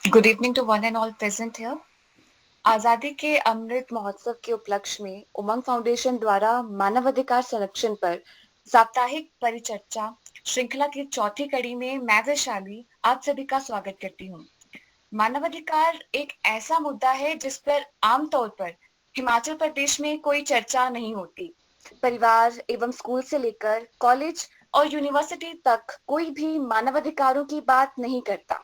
Good evening to one and all present here. आजादी के अमृत महोत्सव के उपलक्ष्य में उमंग फाउंडेशन द्वारा मानवाधिकार संरक्षण पर साप्ताहिक परिचर्चा श्रृंखला की चौथी कड़ी में मैं वैशाली आप सभी का स्वागत करती हूँ। मानवाधिकार एक ऐसा मुद्दा है जिस पर आमतौर पर हिमाचल प्रदेश में कोई चर्चा नहीं होती। परिवार एवं स्कूल से लेकर कॉलेज और यूनिवर्सिटी तक कोई भी मानवाधिकारों की बात नहीं करता।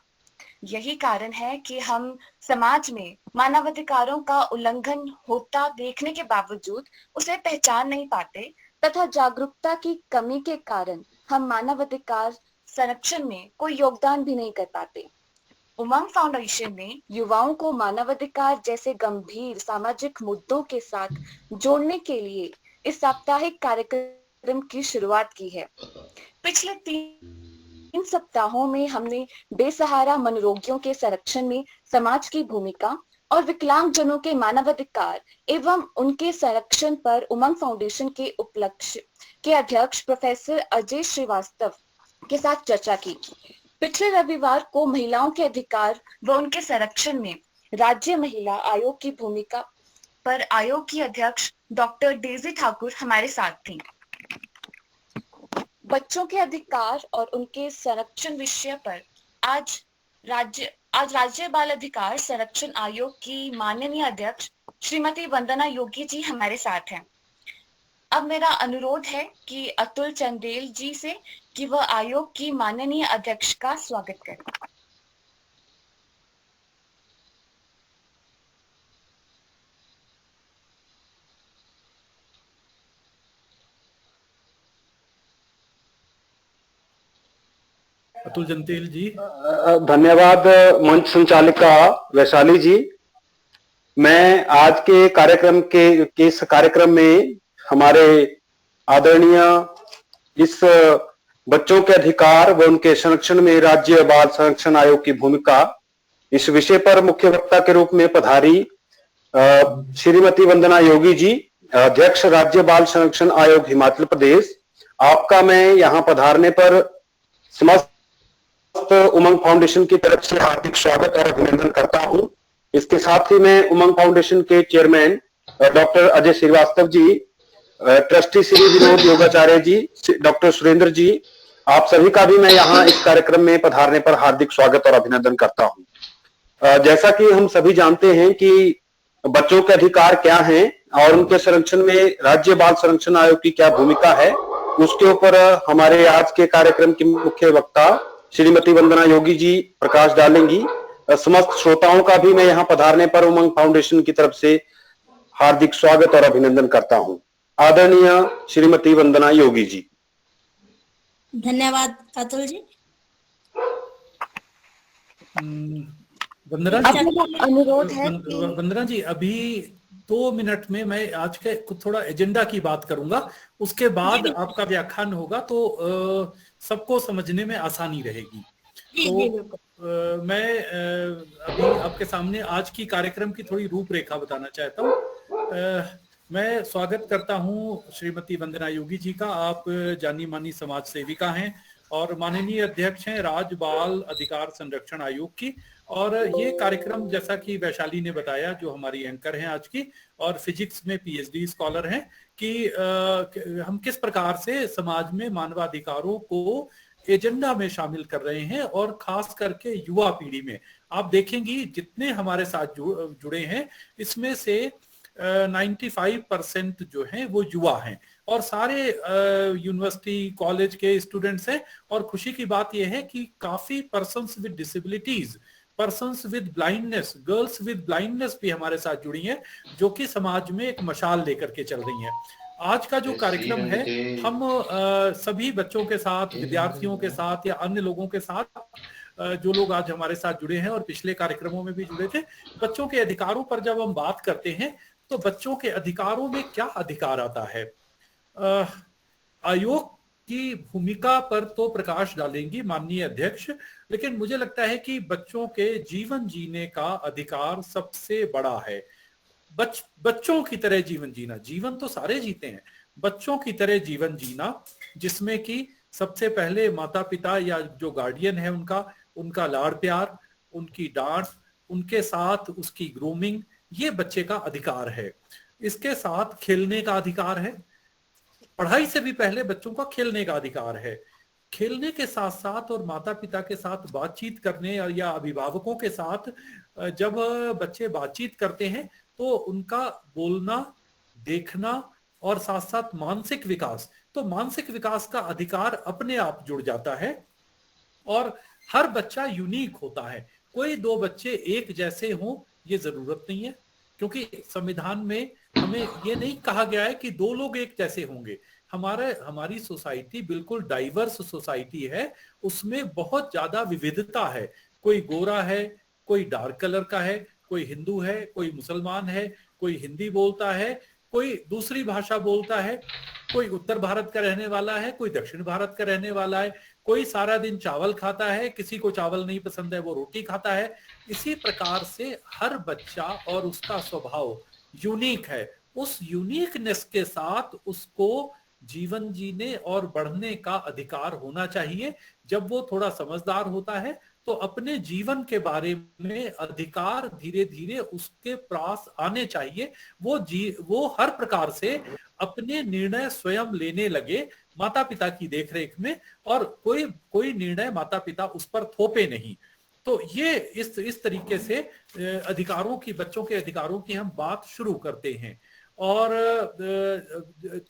यही कारण है कि हम समाज में मानवाधिकारों का उल्लंघन होता देखने के बावजूद उसे पहचान नहीं पाते तथा जागरूकता की कमी के कारण हम मानवाधिकार संरक्षण में कोई योगदान भी नहीं कर पाते। उमंग फाउंडेशन ने युवाओं को मानवाधिकार जैसे गंभीर सामाजिक मुद्दों के साथ जोड़ने के लिए इस साप्ताहिक कार्यक्रम की शुरुआत की है। पिछले 3 सप्ताहों में हमने बेसहारा मनोरोगियों के संरक्षण में समाज की भूमिका और विकलांगजनों के मानवाधिकार एवं उनके संरक्षण पर उमंग फाउंडेशन के उपलक्ष्य के अध्यक्ष प्रोफेसर अजय श्रीवास्तव के साथ चर्चा की। पिछले रविवार को महिलाओं के अधिकार व उनके संरक्षण में राज्य महिला आयोग की भूमिका पर आयोग की अध्यक्ष डॉक्टर डेजी ठाकुर हमारे साथ थी। बच्चों के अधिकार और उनके संरक्षण विषय पर आज राज्य बाल अधिकार संरक्षण आयोग की माननीय अध्यक्ष श्रीमती वंदना योगी जी हमारे साथ हैं। अब मेरा अनुरोध है कि अतुल चंदेल जी से कि वह आयोग की माननीय अध्यक्ष का स्वागत करें। अतुल चंदेल जी। धन्यवाद मंच संचालिका वैशाली जी। मैं आज के इस कार्यक्रम में हमारे आदरणीय इस बच्चों के अधिकार व उनके संरक्षण में राज्य बाल संरक्षण आयोग की भूमिका इस विषय पर मुख्य वक्ता के रूप में पधारी श्रीमती वंदना योगी जी, अध्यक्ष राज्य बाल संरक्षण आयोग हिमाचल प्रदेश। आपका मैं यहाँ पधारने पर समस्त उमंग फाउंडेशन की तरफ से हार्दिक स्वागत और अभिनंदन करता हूं। इसके साथ ही मैं उमंग फाउंडेशन के chairman doctor Ajay Srivastava ji, trustee Shri Vinod Yogacharya जी, डॉक्टर सुरेंद्र जी, आप सभी का भी मैं यहाँ इस कार्यक्रम में पधारने पर हार्दिक स्वागत और अभिनंदन करता हूं। जैसा कि हम सभी जानते हैं कि बच्चों के अधिकार क्या हैं और उनके संरक्षण में राज्य बाल संरक्षण आयोग की क्या भूमिका है, उसके ऊपर हमारे आज के कार्यक्रम की मुख्य वक्ता श्रीमती वंदना योगी जी प्रकाश डालेंगी। समस्त श्रोताओं का भी मैं यहाँ पधारने पर उमंग फाउंडेशन की तरफ से हार्दिक स्वागत और अभिनंदन करता हूँ। आदरणीय श्रीमती वंदना योगी जी। धन्यवाद अतुल जी। वंदना जी, अभी 2 मिनट में मैं आज के थोड़ा एजेंडा की बात करूंगा, उसके बाद आपका व्याख्यान होगा तो सबको समझने में आसानी रहेगी। तो मैं अभी आपके सामने आज की कार्यक्रम की थोड़ी रूपरेखा बताना चाहता हूँ। मैं स्वागत करता हूँ श्रीमती वंदना योगी जी का। आप जानी मानी समाज सेविका हैं और माननीय अध्यक्ष हैं राज्य बाल अधिकार संरक्षण आयोग की। और ये कार्यक्रम, जैसा कि वैशाली ने बताया, जो हमारी एंकर हैं आज की, और फिजिक्स में पीएचडी स्कॉलर हैं, कि हम किस प्रकार से समाज में मानवाधिकारों को एजेंडा में शामिल कर रहे हैं, और खास करके युवा पीढ़ी में। आप देखेंगी जितने हमारे साथ जुड़े हैं, इसमें से 95% जो हैं वो युवा हैं, और सारे यूनिवर्सिटी कॉलेज के स्टूडेंट्स हैं। और खुशी की बात यह है कि काफी persons with disabilities, persons with blindness, girls with blindness भी हमारे साथ जुड़ी हैं, जो कि समाज में एक मशाल लेकर के चल रही हैं। आज का जो कार्यक्रम है, हम सभी बच्चों के साथ, विद्यार्थियों के साथ या अन्य लोगों के साथ, जो लोग आज हमारे साथ जुड़े हैं और पिछले कार्यक्रमों में भी जुड़े थे, बच्चों के अधिकारों पर जब हम बात करते हैं तो बच्चों के अधिकारों में क्या अधिकार आता है। आयोग की भूमिका पर तो प्रकाश डालेंगी माननीय अध्यक्ष, लेकिन मुझे लगता है कि बच्चों के जीवन जीने का अधिकार सबसे बड़ा है। बच्चों की तरह जीवन जीना, जीवन तो सारे जीते हैं, बच्चों की तरह जीवन जीना, जिसमें कि सबसे पहले माता पिता या जो गार्डियन है उनका लाड़ प्यार, उनकी डांट, उनके साथ उसकी ग्रूमिंग, ये बच्चे का अधिकार है। इसके साथ खेलने का अधिकार है, पढ़ाई से भी पहले बच्चों का खेलने का अधिकार है। खेलने के साथ साथ और माता पिता के साथ बातचीत करने या अभिभावकों के साथ जब बच्चे बातचीत करते हैं तो उनका बोलना, देखना और साथ साथ मानसिक विकास, तो मानसिक विकास का अधिकार अपने आप जुड़ जाता है। और हर बच्चा यूनिक होता है, कोई दो बच्चे एक जैसे हों ये जरूरत नहीं है, क्योंकि संविधान में हमें ये नहीं कहा गया है कि दो लोग एक जैसे होंगे। हमारी सोसाइटी बिल्कुल डाइवर्स सोसाइटी है, उसमें बहुत ज्यादा विविधता है। कोई गोरा है, कोई डार्क कलर का है, कोई हिंदू है, कोई मुसलमान है, कोई हिंदी बोलता है, कोई दूसरी भाषा बोलता है, कोई उत्तर भारत का रहने वाला है, कोई दक्षिण भारत का रहने वाला है, कोई सारा दिन चावल खाता है, किसी को चावल नहीं पसंद है वो रोटी खाता है। इसी प्रकार से हर बच्चा और उसका स्वभाव यूनिक है। उस यूनिकनेस के साथ उसको जीवन जीने और बढ़ने का अधिकार होना चाहिए। जब वो थोड़ा समझदार होता है तो अपने जीवन के बारे में अधिकार धीरे धीरे उसके पास आने चाहिए। वो हर प्रकार से अपने निर्णय स्वयं लेने लगे माता पिता की देखरेख में, और कोई निर्णय माता पिता उस पर थोपे नहीं। तो ये इस तरीके से अधिकारों की, बच्चों के अधिकारों की हम बात शुरू करते हैं। और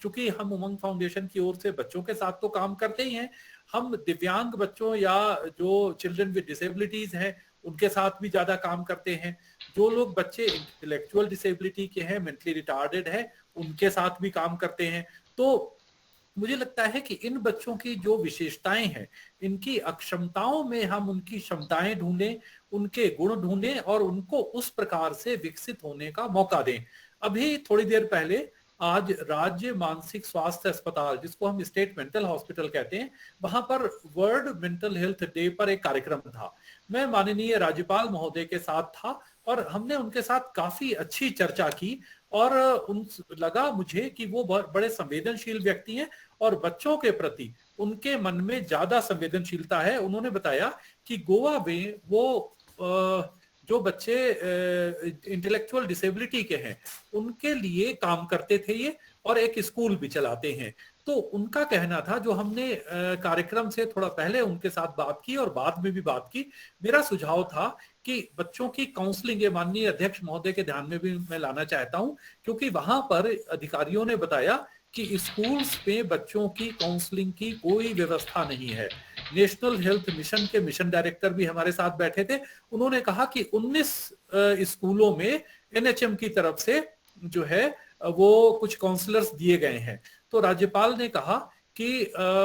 चूंकि हम उमंग फाउंडेशन की ओर से बच्चों के साथ तो काम करते ही हैं, हम दिव्यांग बच्चों या जो चिल्ड्रन विद डिसेबिलिटीज हैं उनके साथ भी ज्यादा काम करते हैं। जो लोग बच्चे इंटेलेक्चुअल डिसेबिलिटी के हैं, मेंटली रिटार्डेड है, उनके साथ भी काम करते हैं। तो मुझे लगता है कि इन बच्चों की जो विशेषताएं हैं, इनकी अक्षमताओं में हम उनकी क्षमताएं ढूंढें, उनके गुण ढूंढें और उनको उस प्रकार से विकसित होने का मौका दें। अभी थोड़ी देर पहले आज राज्य मानसिक स्वास्थ्य अस्पताल, जिसको हम स्टेट मेंटल हॉस्पिटल कहते हैं, वहां पर वर्ल्ड मेंटल हेल्थ डे पर एक कार्यक्रम था। मैं माननीय राज्यपाल महोदय के साथ था और हमने उनके साथ काफी अच्छी चर्चा की। और उन लगा मुझे कि वो बड़े संवेदनशील व्यक्ति हैं और बच्चों के प्रति उनके मन में ज्यादा संवेदनशीलता है। उन्होंने बताया कि गोवा में वो जो बच्चे इंटेलेक्चुअल डिसेबिलिटी के हैं उनके लिए काम करते थे ये, और एक स्कूल भी चलाते हैं। तो उनका कहना था, जो हमने कार्यक्रम से थोड़ा पहले उनके साथ बात की और बाद में भी बात की, मेरा सुझाव था कि बच्चों की काउंसलिंग, ये माननीय अध्यक्ष महोदय के ध्यान में भी मैं लाना चाहता हूं, क्योंकि वहां पर अधिकारियों ने बताया कि स्कूल्स में बच्चों की काउंसलिंग की कोई व्यवस्था नहीं है। नेशनल हेल्थ मिशन के मिशन डायरेक्टर भी हमारे साथ बैठे थे। उन्होंने कहा कि 19 स्कूलों में एनएचएम की तरफ से जो है वो कुछ काउंसलर्स दिए गए हैं। तो राज्यपाल ने कहा कि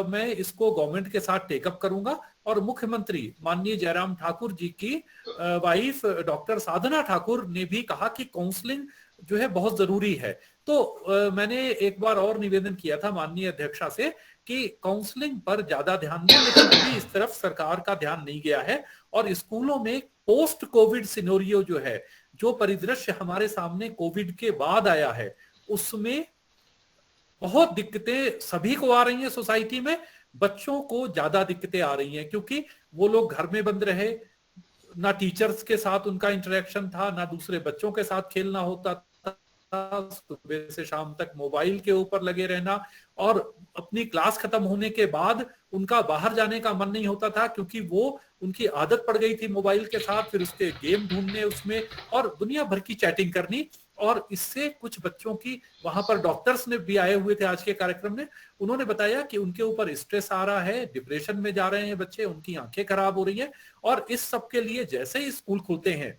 मैं इसको गवर्नमेंट के साथ टेकअप करूंगा, और मुख्यमंत्री माननीय जयराम ठाकुर जी की वाइफ डॉक्टर साधना ठाकुर ने भी कहा कि काउंसलिंग जो है बहुत जरूरी है। तो मैंने एक बार और निवेदन किया था माननीय अध्यक्षा से कि काउंसलिंग पर ज्यादा ध्यान दें, लेकिन अभी इस तरफ सरकार का ध्यान नहीं गया है। और स्कूलों में पोस्ट कोविड सिनेरियो जो है, जो परिदृश्य हमारे सामने कोविड के बाद आया है, उसमें बहुत दिक्कतें सभी को आ रही हैं सोसाइटी में। बच्चों को ज्यादा दिक्कतें आ रही हैं क्योंकि वो लोग घर में बंद रहे, ना टीचर्स के साथ उनका इंटरेक्शन था, ना दूसरे बच्चों के साथ खेलना होता था, सुबह से शाम तक मोबाइल के ऊपर लगे रहना, और अपनी क्लास खत्म होने के बाद उनका बाहर जाने का मन नहीं होता था क्योंकि वो उनकी आदत पड़ गई थी मोबाइल के साथ, फिर उसके गेम ढूंढने उसमें और दुनिया भर की चैटिंग करनी। और इससे कुछ बच्चों की, वहां पर डॉक्टर्स ने भी आए हुए थे आज के कार्यक्रम में, उन्होंने बताया कि उनके ऊपर स्ट्रेस आ रहा है, डिप्रेशन में जा रहे हैं बच्चे, उनकी आंखें खराब हो रही हैं। और इस सब के लिए जैसे ही स्कूल खुलते हैं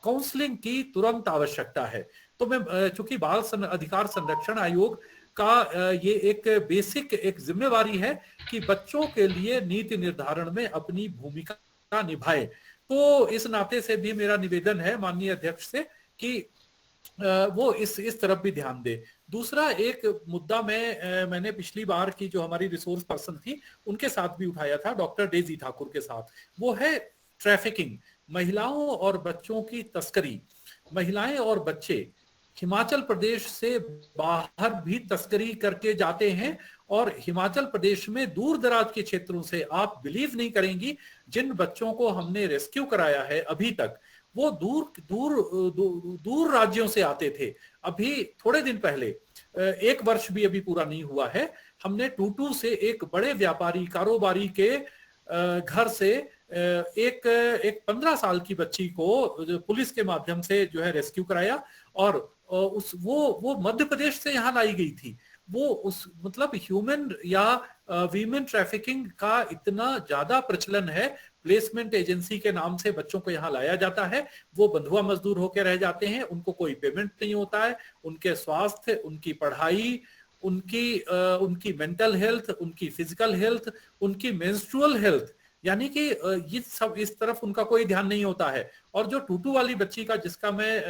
काउंसलिंग की तुरंत आवश्यकता है। तो मैं, चूंकि बाल अधिकार संरक्षण आयोग का ये एक बेसिक एक जिम्मेवारी है कि बच्चों के लिए नीति निर्धारण में अपनी भूमिका निभाए। तो इस नाते से भी मेरा निवेदन है माननीय अध्यक्ष से कि वो इस तरफ भी ध्यान दे। दूसरा एक मुद्दा मैंने पिछली बार की जो हमारी रिसोर्स पर्सन थी उनके साथ भी उठाया था, डॉक्टर डेजी ठाकुर के साथ, वो है ट्रैफिकिंग, महिलाओं और बच्चों की तस्करी। महिलाएं और बच्चे हिमाचल प्रदेश से बाहर भी तस्करी करके जाते हैं। और हिमाचल प्रदेश में दूर दराज के क्षेत्रों से, आप बिलीव नहीं करेंगी, जिन बच्चों को हमने रेस्क्यू कराया है अभी तक, वो दूर दूर दूर राज्यों से आते थे। अभी थोड़े दिन पहले, 1 वर्ष भी अभी पूरा नहीं हुआ है, हमने टूटू से एक बड़े व्यापारी कारोबारी के घर से एक 15 साल की बच्ची को पुलिस के माध्यम से जो है रेस्क्यू कराया। और उस वो मध्य प्रदेश से यहाँ लाई गई थी। वो उस मतलब ह्यूमन या वीमेन ट्रैफिकिंग का इतना ज्यादा प्रचलन है, प्लेसमेंट एजेंसी के नाम से बच्चों को यहाँ लाया जाता है, वो बंधुआ मजदूर होकर रह जाते हैं, उनको कोई पेमेंट नहीं होता है, उनके स्वास्थ्य, उनकी पढ़ाई, उनकी मेंटल हेल्थ, उनकी फिजिकल हेल्थ, उनकी मेंस्ट्रुअल हेल्थ, यानी कि ये सब इस तरफ उनका कोई ध्यान नहीं होता है। और जो टूटू वाली बच्ची का जिसका मैं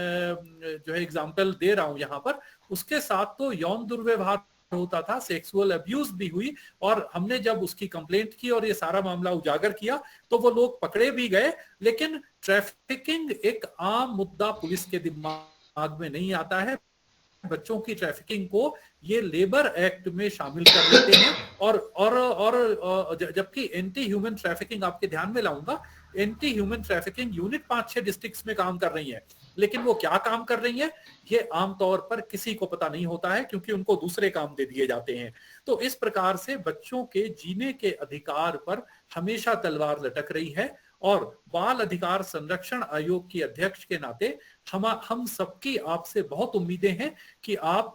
जो है एग्जाम्पल दे रहा हूं यहाँ पर, उसके साथ तो यौन दुर्व्यवहार होता था, सेक्सुअल अब्यूज भी हुई। और हमने जब उसकी कंप्लेंट की और ये सारा मामला उजागर किया तो वो लोग पकड़े भी गए। लेकिन ट्रैफिकिंग एक आम मुद्दा पुलिस के दिमाग में नहीं आता है। बच्चों की ट्रैफिकिंग को ये लेबर एक्ट में शामिल कर लेते हैं। और जबकि एंटी ह्यूमन ट्रैफिकिंग, आपके ध्यान में लाऊंगा, anti human trafficking unit 5-6 districts में काम कर रही है, लेकिन वो क्या काम कर रही है ये आमतौर पर किसी को पता नहीं होता है, क्योंकि उनको दूसरे काम दे दिए जाते हैं। तो इस प्रकार से बच्चों के जीने के अधिकार पर हमेशा तलवार लटक रही है। और बाल अधिकार संरक्षण आयोग की अध्यक्ष के नाते हम सबकी आपसे बहुत उम्मीदें हैं कि आप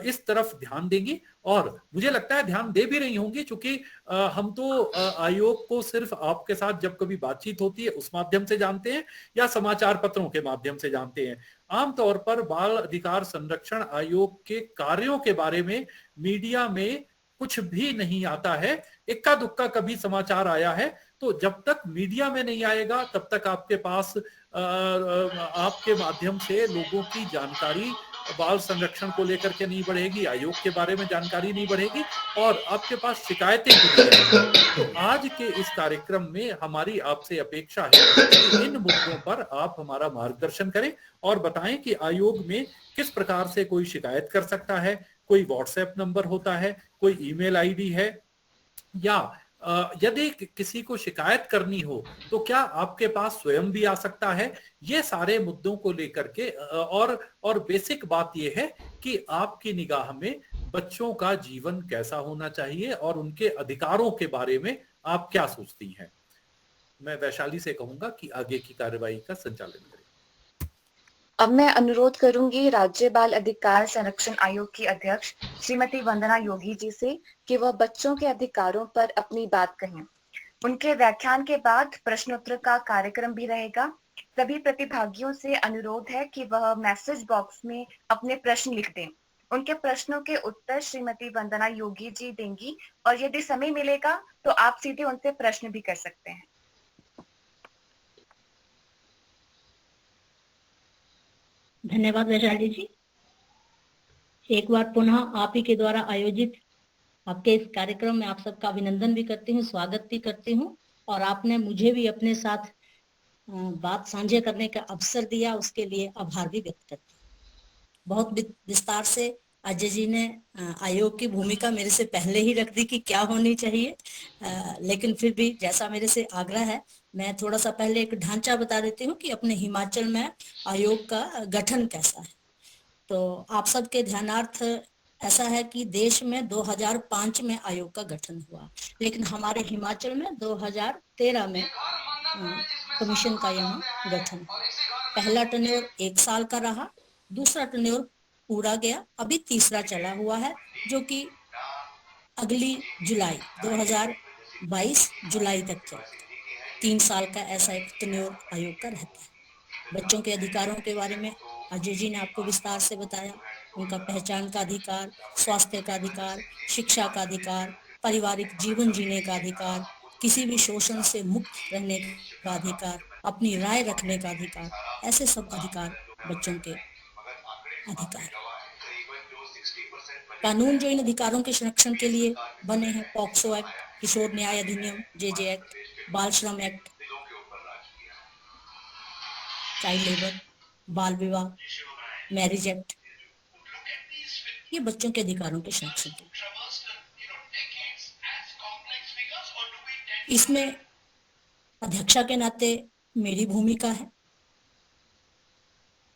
इस तरफ ध्यान देंगी। और मुझे लगता है ध्यान दे भी रही होंगी, क्योंकि हम तो आयोग को सिर्फ आपके साथ जब कभी बातचीत होती है उस माध्यम से जानते हैं, या समाचार पत्रों के माध्यम से जानते हैं। आमतौर पर बाल अधिकार संरक्षण आयोग के कार्यों के बारे में मीडिया में कुछ भी नहीं आता है। इक्का दुक्का कभी समाचार आया है, तो जब तक मीडिया में नहीं आएगा तब तक आपके पास आपके माध्यम से लोगों की जानकारी बाल संरक्षण को लेकर के नहीं बढ़ेगी, आयोग के बारे में जानकारी नहीं बढ़ेगी, और आपके पास शिकायतें भी नहीं आएंगी। तो आज के इस कार्यक्रम में हमारी आपसे अपेक्षा है कि इन मुद्दों पर आप हमारा मार्गदर्शन करें और बताएं कि आयोग में किस प्रकार से कोई शिकायत कर सकता है, कोई व्हाट्सएप नंबर होता है, कोई ईमेल आईडी है, या यदि किसी को शिकायत करनी हो तो क्या आपके पास स्वयं भी आ सकता है। ये सारे मुद्दों को लेकर के और बेसिक बात यह है कि आपकी निगाह में बच्चों का जीवन कैसा होना चाहिए और उनके अधिकारों के बारे में आप क्या सोचती हैं। मैं वैशाली से कहूंगा कि आगे की कार्यवाही का संचालन करें। अब मैं अनुरोध करूंगी राज्य बाल अधिकार संरक्षण आयोग की अध्यक्ष श्रीमती वंदना योगी जी से कि वह बच्चों के अधिकारों पर अपनी बात कहें। उनके व्याख्यान के बाद प्रश्नोत्तर का कार्यक्रम भी रहेगा। सभी प्रतिभागियों से अनुरोध है कि वह मैसेज बॉक्स में अपने प्रश्न लिख दें। उनके प्रश्नों के उत्तर श्रीमती वंदना योगी जी देंगी, और यदि समय मिलेगा तो आप सीधे उनसे प्रश्न भी कर सकते हैं। धन्यवाद वैशाली जी। एक बार पुनः आप ही के द्वारा आयोजित आपके इस कार्यक्रम में आप सबका अभिनंदन भी करती हूँ, स्वागत भी करती हूँ, और आपने मुझे भी अपने साथ बात साझा करने का अवसर दिया, उसके लिए आभार भी व्यक्त करती हूँ। बहुत विस्तार से अजय जी ने आयोग की भूमिका मेरे से पहले ही रख दी कि क्या होनी चाहिए, लेकिन फिर भी जैसा मेरे से आग्रह है, मैं थोड़ा सा पहले एक ढांचा बता देती हूँ कि अपने हिमाचल में आयोग का गठन कैसा है। तो आप सबके ध्यानार्थ ऐसा है कि देश में 2005 में आयोग का गठन हुआ, लेकिन हमारे हिमाचल में 2013 में कमीशन का यहाँ गठन। पहला टर्न्योर 1 साल का रहा, दूसरा टर्न्योर पूरा गया, अभी तीसरा चला हुआ है, जो कि अगली जुलाई 2022 जुलाई तक चलेगा। 3 साल का ऐसा एक टर्न्योर आयोग का रहता है। बच्चों के अधिकारों के बारे में अजय जी ने आपको विस्तार से बताया। उनका पहचान का अधिकार, स्वास्थ्य का अधिकार, शिक्षा का अधिकार, पारिवारिक जीवन जीने का अधिकार, किसी भी शोषण से मुक्त रहने का अधिकार, अपनी राय रखने का अधिकार, ऐसे सब अधिकार बच्चों के अधिकार। कानून जो इन अधिकारों के संरक्षण के लिए बने हैं, पॉक्सो एक्ट, किशोर न्याय अधिनियम, जेजे एक्ट, बाल श्रम एक्ट, चाइल्ड लेबर, बाल विवाह, मैरिज एक्ट, ये बच्चों के अधिकारों के संरक्षण के लिए। इसमें अध्यक्षा के नाते मेरी भूमिका है।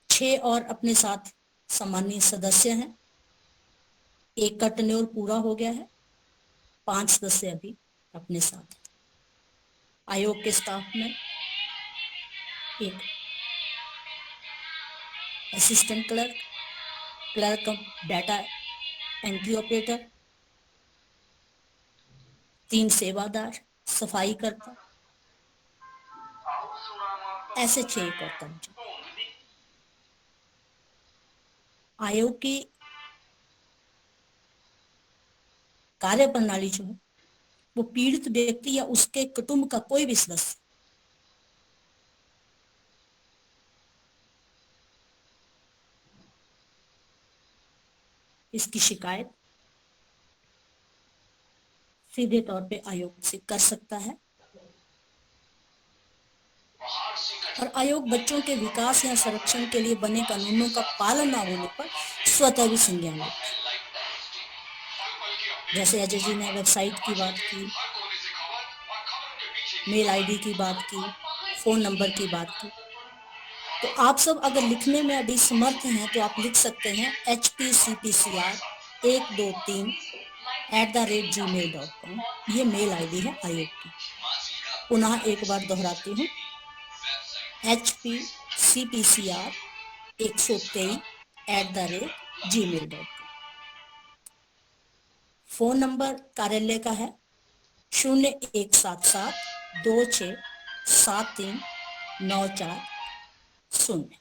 6 और अपने साथ सम्मानीय सदस्य हैं। 1 का टेन्योर पूरा हो गया है, 5 सदस्य अभी अपने साथ हैं। आयोग के स्टाफ में एक assistant clerk, clerk of data entry operator, 3 सेवादार, सफाई करता, ऐसे 6 एक और कर्मचारी। आयोग की कार्य प्रणाली जो है वो पीड़ित व्यक्ति या उसके कुटुंब का कोई भी सदस्य इसकी शिकायत सीधे तौर पे आयोग से कर सकता है और आयोग बच्चों के विकास या संरक्षण के लिए बने कानूनों का पालन न होने पर स्वतः भी संज्ञान लेता है। जैसे अजय जी ने वेबसाइट की बात की, मेल आईडी की बात की, फोन नंबर की बात की, तो आप सब अगर लिखने में अभी समर्थ हैं तो आप लिख सकते हैं hpcpcr123@gmail.com। ये मेल आईडी है आयोग की। पुनः एक बार दोहराती हूँ, hpcpcr123@gmail.com। फोन नंबर कार्यालय का है 0177267394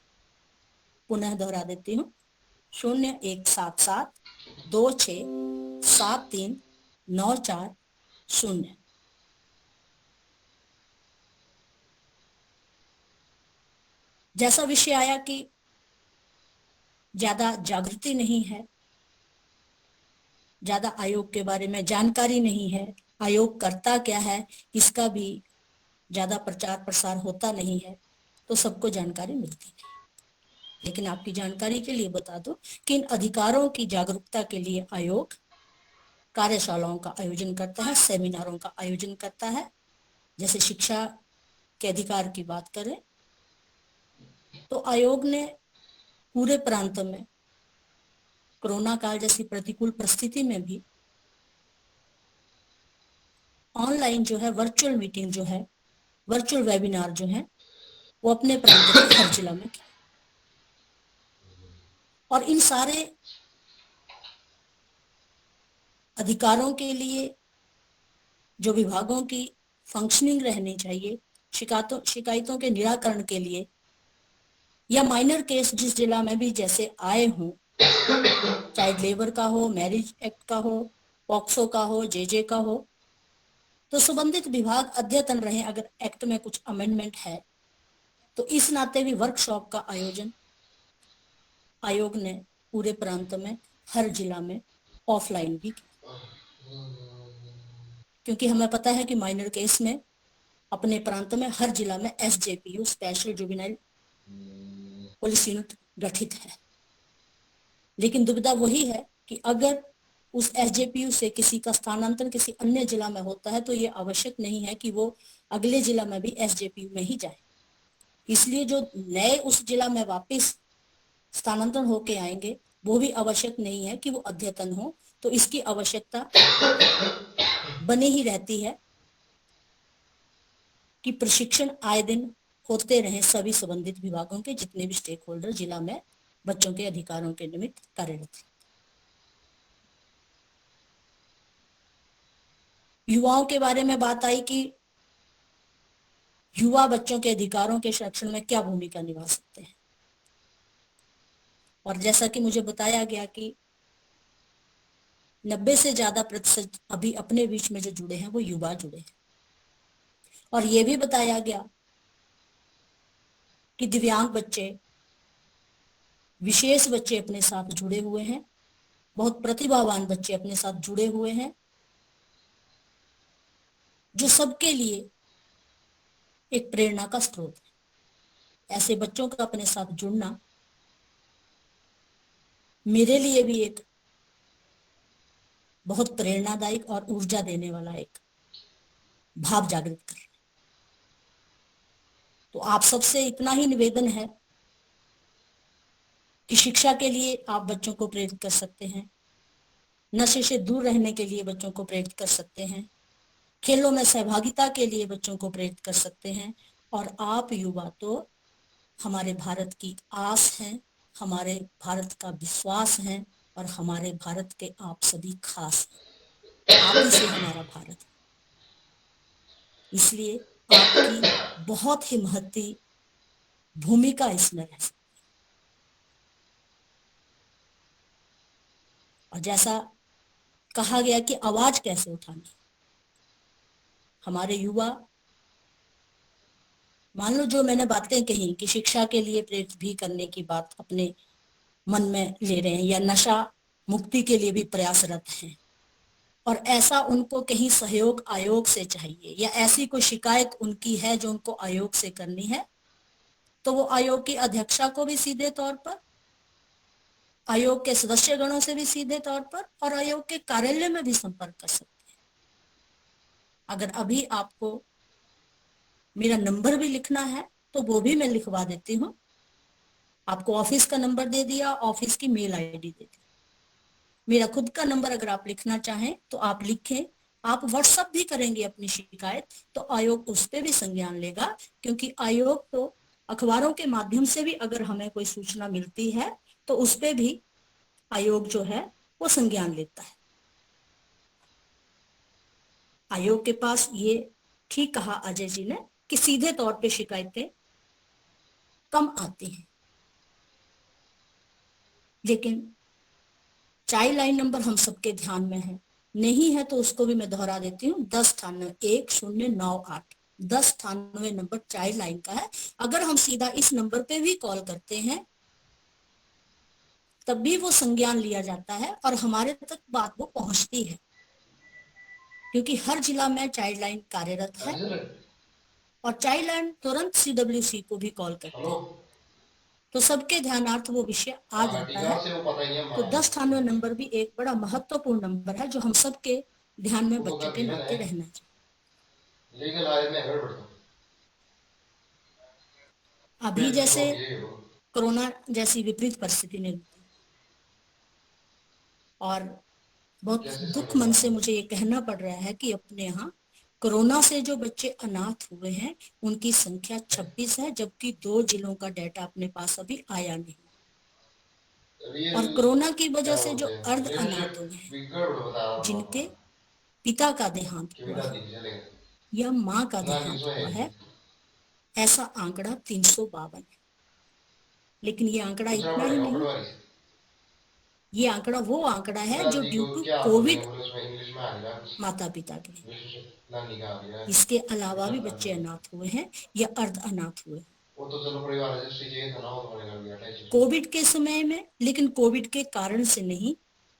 पुनः दोहरा देती हूँ, 0177267394। जैसा विषय आया कि ज्यादा जागृति नहीं है, ज्यादा आयोग के बारे में जानकारी नहीं है, आयोग करता क्या है इसका भी ज्यादा प्रचार प्रसार होता नहीं है, तो सबको जानकारी मिलती नहीं। लेकिन आपकी जानकारी के लिए बता दूं कि इन अधिकारों की जागरूकता के लिए आयोग कार्यशालाओं का आयोजन करता है, सेमिनारों का आयोजन करता है। जैसे शिक्षा के अधिकार की बात करें तो आयोग ने पूरे प्रांत में कोरोना काल जैसी प्रतिकूल परिस्थिति में भी ऑनलाइन जो है वर्चुअल मीटिंग जो है, वर्चुअल वेबिनार जो है वो अपने प्रांत के हर जिला में किया। और इन सारे अधिकारों के लिए जो विभागों की फंक्शनिंग रहनी चाहिए, शिकायतों के निराकरण के लिए या माइनर केस जिस जिला में भी जैसे आए हों, चाइल्ड लेबर का हो, मैरिज एक्ट का हो, पॉक्सो का हो, जेजे का हो, तो संबंधित विभाग अद्यतन रहे। अगर एक्ट में कुछ अमेंडमेंट है तो इस नाते भी वर्कशॉप का आयोजन आयोग ने पूरे प्रांत में हर जिला में ऑफलाइन भी किया, क्योंकि हमें पता है कि माइनर केस में अपने प्रांत में हर जिला में एसजेपीयू, स्पेशल जुवेनाइल पुलिस यूनिट गठित है। लेकिन दुविधा वही है कि अगर उस एसजेपीयू से किसी का स्थानांतरण किसी अन्य जिला में होता है तो ये आवश्यक नहीं है कि वो अगले जिला में भी एसजेपीयू में ही जाए। इसलिए जो नए उस जिला में वापस स्थानांतरण होके आएंगे वो भी आवश्यक नहीं है कि वो अद्यतन हो। तो इसकी आवश्यकता बनी ही रहती है कि प्रशिक्षण आए दिन होते रहे सभी संबंधित विभागों के, जितने भी स्टेक होल्डर जिला में बच्चों के अधिकारों के निमित्त कार्यरत हैं। युवाओं के बारे में बात आई कि युवा बच्चों के अधिकारों के संरक्षण में क्या भूमिका निभा सकते हैं। और जैसा कि मुझे बताया गया कि 90 से ज्यादा प्रतिशत अभी अपने बीच में जो जुड़े हैं वो युवा जुड़े हैं। और ये भी बताया गया कि दिव्यांग बच्चे, विशेष बच्चे अपने साथ जुड़े हुए हैं, बहुत प्रतिभावान बच्चे अपने साथ जुड़े हुए हैं, जो सबके लिए एक प्रेरणा का स्रोत है। ऐसे बच्चों का अपने साथ जुड़ना मेरे लिए भी एक बहुत प्रेरणादायक और ऊर्जा देने वाला एक भाव जागृत कर। तो आप सबसे इतना ही निवेदन है कि शिक्षा के लिए आप बच्चों को प्रेरित कर सकते हैं, नशे से दूर रहने के लिए बच्चों को प्रेरित कर सकते हैं, खेलों में सहभागिता के लिए बच्चों को प्रेरित कर सकते हैं। और आप युवा तो हमारे भारत की आस हैं, हमारे भारत का विश्वास है और हमारे भारत के आप सभी खास हैं। आप ही से हमारा भारत है, इसलिए आपकी बहुत ही महत्वपूर्ण भूमिका इसमें रह सकती है। और जैसा कहा गया कि आवाज कैसे उठानी, हमारे युवा, मान लो जो मैंने बातें कही कि शिक्षा के लिए प्रेरित भी करने की बात अपने मन में ले रहे हैं या नशा मुक्ति के लिए भी प्रयासरत हैं, और ऐसा उनको कहीं सहयोग आयोग से चाहिए या ऐसी कोई शिकायत उनकी है जो उनको आयोग से करनी है, तो वो आयोग की अध्यक्षा को भी सीधे तौर पर, आयोग के सदस्य गणों से भी सीधे तौर पर और आयोग के कार्यालय में भी संपर्क कर सकते हैं। अगर अभी आपको मेरा नंबर भी लिखना है तो वो भी मैं लिखवा देती हूँ। आपको ऑफिस का नंबर दे दिया, ऑफिस की मेल आईडी दे दी। मेरा खुद का नंबर अगर आप लिखना चाहें तो आप लिखें। आप व्हाट्सएप भी करेंगे अपनी शिकायत तो आयोग उस पर भी संज्ञान लेगा, क्योंकि आयोग तो अखबारों के माध्यम से भी अगर हमें कोई सूचना मिलती है तो उस पर भी आयोग जो है वो संज्ञान लेता है। आयोग के पास ये ठीक कहा अजय जी ने कि सीधे तौर पे शिकायतें कम आती हैं, लेकिन चाइल्ड लाइन नंबर हम सबके ध्यान में है, नहीं है तो उसको भी मैं दोहरा देती हूँ। 1098-1098 1098 नंबर चाइल्ड लाइन का है। अगर हम सीधा इस नंबर पे भी कॉल करते हैं तब भी वो संज्ञान लिया जाता है और हमारे तक बात वो पहुंचती है, क्योंकि हर जिला में चाइल्ड लाइन कार्यरत है और चाइल्ड लाइन तुरंत CWC को भी कॉल करते हैं, तो सबके ध्यानार्थ वो विषय आ जाता है। तो 1098 नंबर भी एक बड़ा महत्वपूर्ण नंबर है जो हम सबके ध्यान में बच्चों के नाते रहना चाहिए। अभी जैसे कोरोना जैसी विपरीत परिस्थिति ने और बहुत दुख मन से मुझे ये कहना पड़ रहा है कि अपने यहाँ कोरोना से जो बच्चे अनाथ हुए हैं उनकी संख्या 26 है, जबकि 2 जिलों का डेटा अपने पास अभी आया नहीं। और कोरोना की वजह से जो अर्ध अनाथ हुए हैं, जिनके पिता का देहांत हुआ है या माँ का देहांत हुआ है, ऐसा आंकड़ा 352 है। लेकिन ये आंकड़ा इतना ही नहीं, ये आंकड़ा वो आंकड़ा है जो ड्यू टू कोविड माता पिता के, इसके अलावा भी बच्चे अनाथ हुए हैं या अर्ध अनाथ हुए हैं वो तो चलो परिवार रजिस्ट्री चाहिए था ना, वो तुम्हारे घर गया कोविड के समय में, लेकिन कोविड के कारण से नहीं।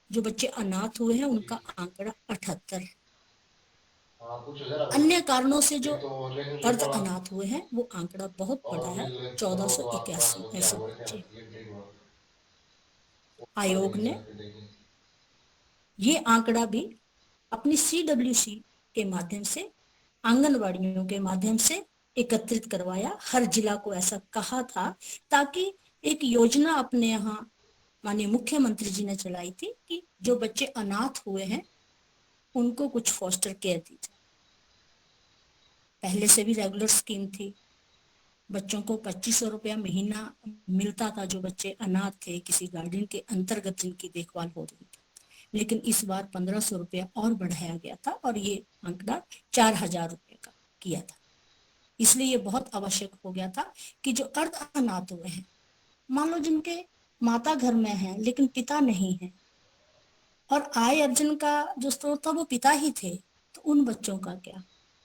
जो बच्चे अनाथ हुए हैं उनका आंकड़ा 78 है। अन्य कारणों से जो अर्ध अनाथ हुए हैं वो आंकड़ा बहुत बड़ा है, 1481 ऐसे बच्चे। आयोग ने ये आंकड़ा भी अपनी CWC के माध्यम से, आंगनवाड़ियों के माध्यम से एकत्रित करवाया। हर जिला को ऐसा कहा था ताकि एक योजना अपने यहाँ माननीय मुख्यमंत्री जी ने चलाई थी कि जो बच्चे अनाथ हुए हैं उनको कुछ फॉस्टर केयर दी जाए। पहले से भी रेगुलर स्कीम थी, बच्चों को 2500 रुपया महीना मिलता था जो बच्चे अनाथ थे, किसी गार्डियन के अंतर्गत जिनकी देखभाल हो रही थी। लेकिन इस बार 1500 रुपया और बढ़ाया गया था और ये आंकड़ा 4000 रुपये का किया था। इसलिए ये बहुत आवश्यक हो गया था कि जो अर्ध अनाथ हुए हैं, मान लो जिनके माता घर में है लेकिन पिता नहीं है और आय अर्जन का जो स्रोत था वो पिता ही थे, तो उन बच्चों का क्या।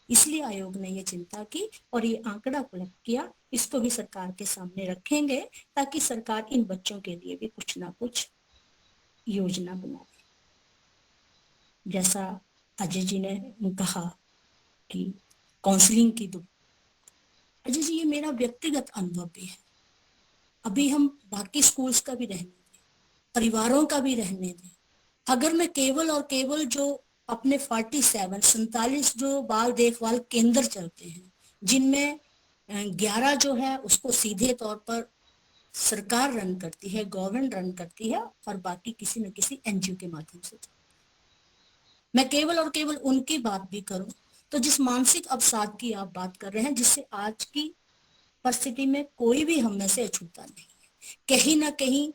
इसलिए आयोग ने ये चिंता की और ये आंकड़ा कलेक्ट किया। इसको भी सरकार के सामने रखेंगे ताकि सरकार इन बच्चों के लिए भी कुछ ना कुछ योजना बनाए। जैसा अजय जी ने कहा कि काउंसलिंग की, तो अजय जी ये मेरा व्यक्तिगत अनुभव भी है। अभी हम बाकी स्कूल्स का भी रहने दें, परिवारों का भी रहने दें, अगर मैं केवल और केवल जो अपने 47 जो बाल देखभाल केंद्र चलते हैं, जिनमें 11 जो है उसको सीधे तौर पर सरकार रन करती है, गवर्नमेंट रन करती है, और बाकी किसी न किसी एनजीओ के माध्यम से। मैं केवल और केवल उनकी बात भी करूं तो जिस मानसिक अवसाद की आप बात कर रहे हैं, जिससे आज की परिस्थिति में कोई भी हम में से अछूता नहीं है, कहीं ना कहीं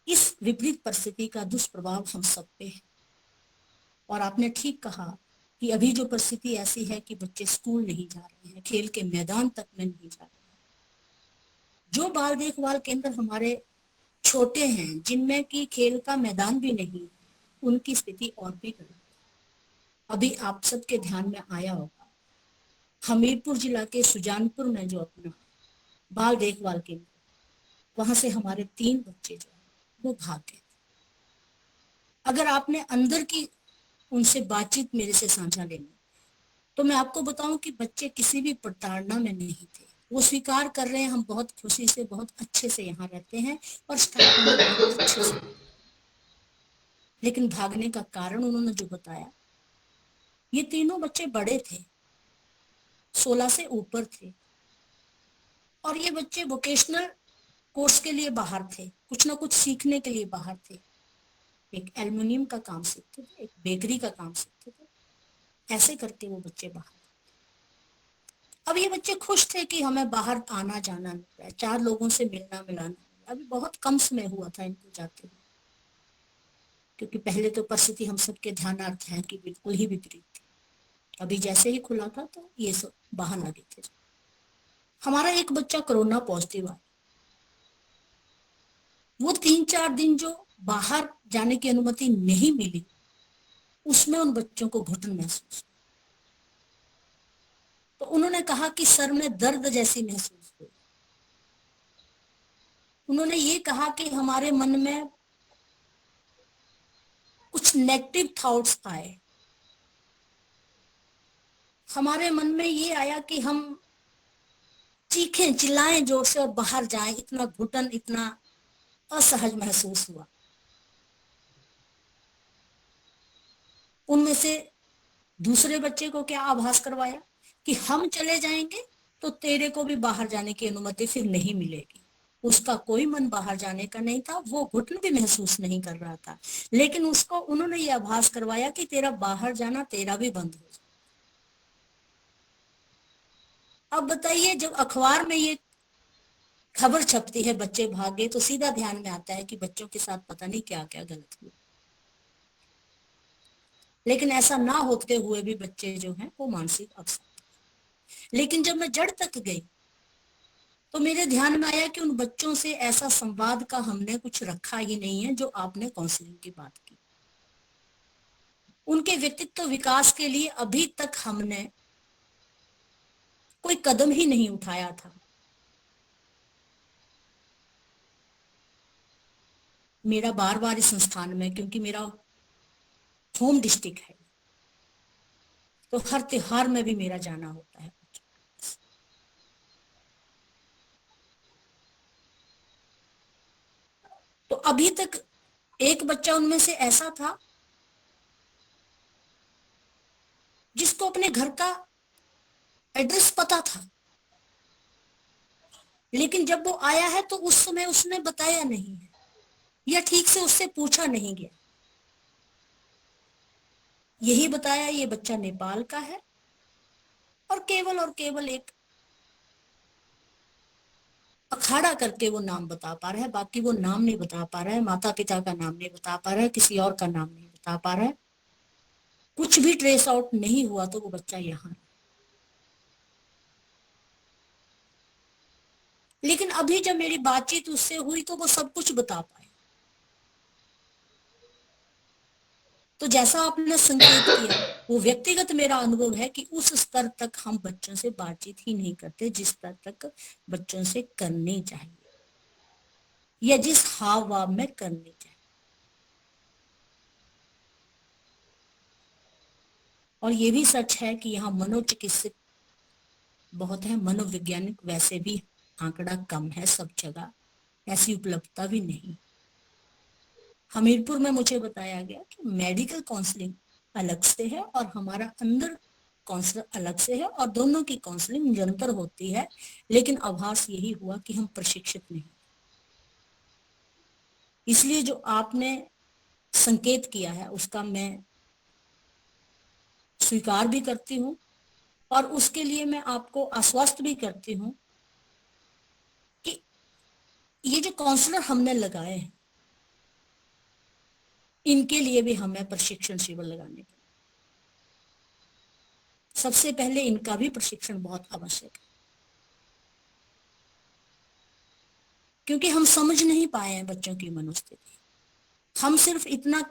इस विपरीत परिस्थिति का दुष्प्रभाव हम सब पे है। और आपने ठीक कहा कि अभी जो परिस्थिति ऐसी है कि बच्चे स्कूल नहीं जा रहे हैं, खेल के मैदान तक में नहीं जा रहे हैं। जो बाल देखभाल केंद्र हमारे छोटे हैं, जिनमें कि खेल का मैदान भी नहीं, उनकी स्थिति और भी गंभीर। अभी आप सबके ध्यान में आया होगा, हमीरपुर जिला के सुजानपुर में जो अपना बाल देखभाल केंद्र, वहां से हमारे 3 बच्चे जो है वो भाग गए। अगर आपने अंदर की उनसे बातचीत मेरे से साझा लेनी, तो मैं आपको बताऊं कि बच्चे किसी भी प्रताड़ना में नहीं थे। वो स्वीकार कर रहे हैं, हम बहुत खुशी से, बहुत अच्छे से यहाँ रहते हैं और स्टाफ हमें बहुत अच्छे से। लेकिन भागने का कारण उन्होंने जो बताया, ये तीनों बच्चे बड़े थे, 16 से ऊपर थे, और ये बच्चे वोकेशनल कोर्स के लिए बाहर थे, कुछ ना कुछ सीखने के लिए बाहर थे। एक एल्युमिनियम का काम सीखते थे, एक बेकरी का काम सीखते थे, ऐसे करके वो बच्चे बाहर। अब ये बच्चे खुश थे कि हमें बाहर आना जाना मिल रहा है, 4 लोगों से मिलना मिलाना। अभी बहुत कम समय हुआ था इनको जाते हुए, क्योंकि पहले तो परिस्थिति हम सबके ध्यानार्थ है कि बिल्कुल ही विपरीत थी। अभी जैसे ही खुला था तो ये सब बाहर लगे थे। हमारा एक बच्चा कोरोना पॉजिटिव आया, वो 3-4 दिन जो बाहर जाने की अनुमति नहीं मिली, उसमें उन बच्चों को घुटन महसूस हुई। तो उन्होंने कहा कि सर में दर्द जैसी महसूस हुई। उन्होंने ये कहा कि हमारे मन में कुछ नेगेटिव थॉट्स आए, हमारे मन में ये आया कि हम चीखें चिल्लाएं जोर से और बाहर जाएं, इतना घुटन, इतना असहज महसूस हुआ। उनमें से दूसरे बच्चे को क्या आभास करवाया कि हम चले जाएंगे तो तेरे को भी बाहर जाने की अनुमति फिर नहीं मिलेगी। उसका कोई मन बाहर जाने का नहीं था, वो घुटन भी महसूस नहीं कर रहा था, लेकिन उसको उन्होंने ये आभास करवाया कि तेरा बाहर जाना तेरा भी बंद हो जाए। अब बताइए, जब अखबार में ये खबर छपती है बच्चे भागे, तो सीधा ध्यान में आता है कि बच्चों के साथ पता नहीं क्या क्या गलत हुआ। लेकिन ऐसा ना होते हुए भी बच्चे जो हैं वो मानसिक अवसाद। लेकिन जब मैं जड़ तक गई तो मेरे ध्यान में आया कि उन बच्चों से ऐसा संवाद का हमने कुछ रखा ही नहीं है जो आपने काउंसलिंग की बात की। उनके व्यक्तित्व विकास के लिए अभी तक हमने कोई कदम ही नहीं उठाया था। मेरा बार बार इस संस्थान में, क्योंकि मेरा होम डिस्ट्रिक्ट है, तो हर त्योहार में भी मेरा जाना होता है। तो अभी तक एक बच्चा उनमें से ऐसा था जिसको अपने घर का एड्रेस पता था, लेकिन जब वो आया है तो उस समय उसने बताया नहीं है या ठीक से उससे पूछा नहीं गया। यही बताया ये बच्चा नेपाल का है और केवल एक अखाड़ा करके वो नाम बता पा रहा है, बाकी वो नाम नहीं बता पा रहा है, माता पिता का नाम नहीं बता पा रहा है, किसी और का नाम नहीं बता पा रहा है। कुछ भी ट्रेस आउट नहीं हुआ तो वो बच्चा यहाँ। लेकिन अभी जब मेरी बातचीत उससे हुई तो वो सब कुछ बता पाए। तो जैसा आपने संकेत किया, वो व्यक्तिगत मेरा अनुभव है कि उस स्तर तक हम बच्चों से बातचीत ही नहीं करते जिस स्तर तक बच्चों से करनी चाहिए या जिस हाव भाव में करनी चाहिए। और ये भी सच है कि यहाँ मनोचिकित्सक बहुत है, मनोवैज्ञानिक वैसे भी आंकड़ा कम है, सब जगह ऐसी उपलब्धता भी नहीं। हमीरपुर में मुझे बताया गया कि मेडिकल काउंसलिंग अलग से है और हमारा अंदर काउंसलर अलग से है, और दोनों की काउंसलिंग निरंतर होती है, लेकिन आभास यही हुआ कि हम प्रशिक्षित नहीं। इसलिए जो आपने संकेत किया है उसका मैं स्वीकार भी करती हूँ, और उसके लिए मैं आपको आश्वस्त भी करती हूँ कि ये जो काउंसलर हमने लगाए हैं इनके लिए भी हमें प्रशिक्षण शिविर लगाने पड़े। सबसे पहले इनका भी प्रशिक्षण बहुत आवश्यक है, क्योंकि हम समझ नहीं पाए हैं बच्चों की मनोस्थिति। हम सिर्फ इतना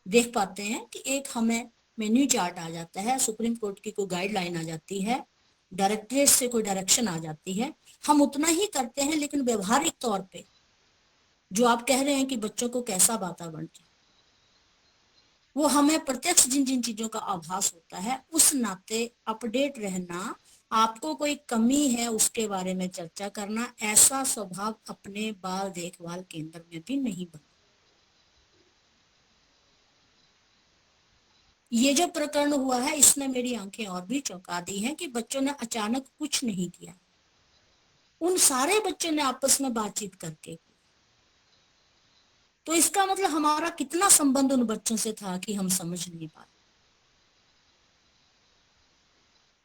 देख पाते हैं कि एक हमें मेन्यू चार्ट आ जाता है, सुप्रीम कोर्ट की कोई गाइडलाइन आ जाती है, डायरेक्टरेट से कोई डायरेक्शन आ जाती है, हम उतना ही करते हैं। लेकिन व्यवहारिक तौर पे जो आप कह रहे हैं कि बच्चों को कैसा वातावरण चाहिए, वो हमें प्रत्यक्ष जिन जिन चीजों का आभास होता है, उस नाते अपडेट रहना, आपको कोई कमी है उसके बारे में चर्चा करना, ऐसा स्वभाव अपने बाल देखभाल केंद्र में भी नहीं बना। ये जो प्रकरण हुआ है इसने मेरी आंखें और भी चौंका दी हैं कि बच्चों ने अचानक कुछ नहीं किया, उन सारे बच्चों ने आपस में बातचीत करके। तो इसका मतलब हमारा कितना संबंध उन बच्चों से था कि हम समझ नहीं पाए।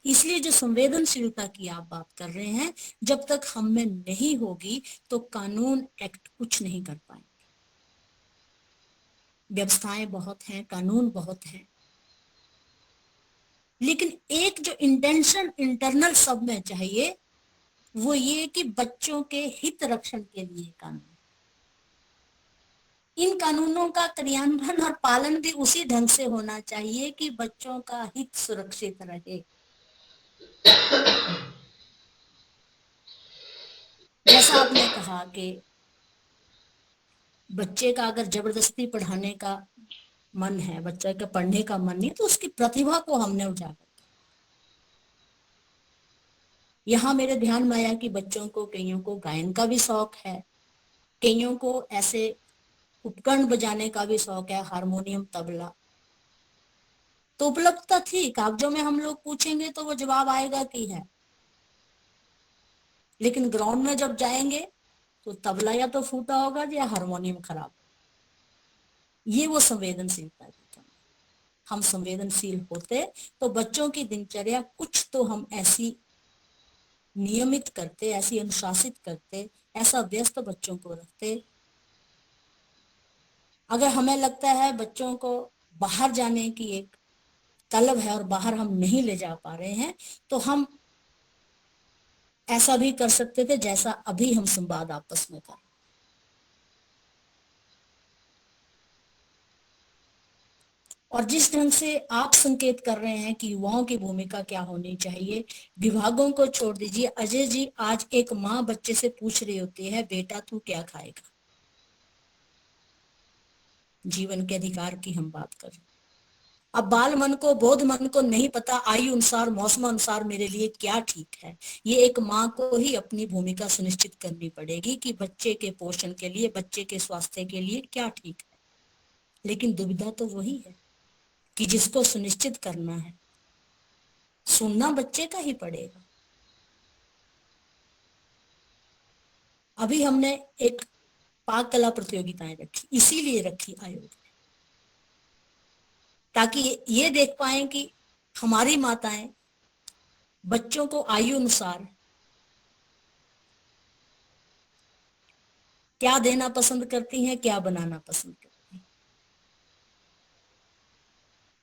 इसलिए जो संवेदनशीलता की आप बात कर रहे हैं, जब तक हम में नहीं होगी तो कानून एक्ट कुछ नहीं कर पाएंगे। व्यवस्थाएं बहुत हैं, कानून बहुत हैं, लेकिन एक जो इंटेंशन इंटरनल सब में चाहिए वो ये कि बच्चों के हित रक्षण के लिए कानून। इन कानूनों का क्रियान्वयन और पालन भी उसी ढंग से होना चाहिए कि बच्चों का हित सुरक्षित रहे। जैसा आपने कहा कि बच्चे का अगर जबरदस्ती पढ़ाने का मन है, बच्चे का पढ़ने का मन नहीं, तो उसकी प्रतिभा को हमने उजागर किया। यहाँ मेरे ध्यान में आया कि बच्चों को, कईयों को गायन का भी शौक है, कईयों को ऐसे उपकरण बजाने का भी शौक है, हारमोनियम, तबला। तो उपलब्धता थी, कागजों में हम लोग पूछेंगे तो वो जवाब आएगा कि है, लेकिन ग्राउंड में जब जाएंगे तो तबला या तो फूटा होगा या हारमोनियम खराब। ये वो संवेदनशीलता की कमी। हम संवेदनशील होते तो बच्चों की दिनचर्या कुछ तो हम ऐसी नियमित करते, ऐसी अनुशासित करते, ऐसा व्यस्त बच्चों को रखते। अगर हमें लगता है बच्चों को बाहर जाने की एक तलब है और बाहर हम नहीं ले जा पा रहे हैं, तो हम ऐसा भी कर सकते थे जैसा अभी हम संवाद आपस में कर। और जिस ढंग से आप संकेत कर रहे हैं कि युवाओं की भूमिका क्या होनी चाहिए, विभागों को छोड़ दीजिए। अजय जी, आज एक माँ बच्चे से पूछ रही होती है, बेटा तू क्या खाएगा? जीवन के अधिकार की हम बात कर रहे हैं। अब बाल मन को, बोध मन को नहीं पता आयु अनुसार, मौसम अनुसार मेरे लिए क्या ठीक है। ये एक माँ को ही अपनी भूमिका सुनिश्चित करनी पड़ेगी कि बच्चे के पोषण के लिए, बच्चे के स्वास्थ्य के लिए क्या ठीक है। लेकिन दुविधा तो वही है कि जिसको सुनिश्चित करना है, सुनना बच्चे का ही पड़ेगा। अभी हमने एक पाक कला प्रतियोगिताएं रखी, इसीलिए रखी आयोग ने, ताकि ये देख पाए कि हमारी माताएं बच्चों को आयु अनुसार क्या देना पसंद करती हैं, क्या बनाना पसंद करती हैं।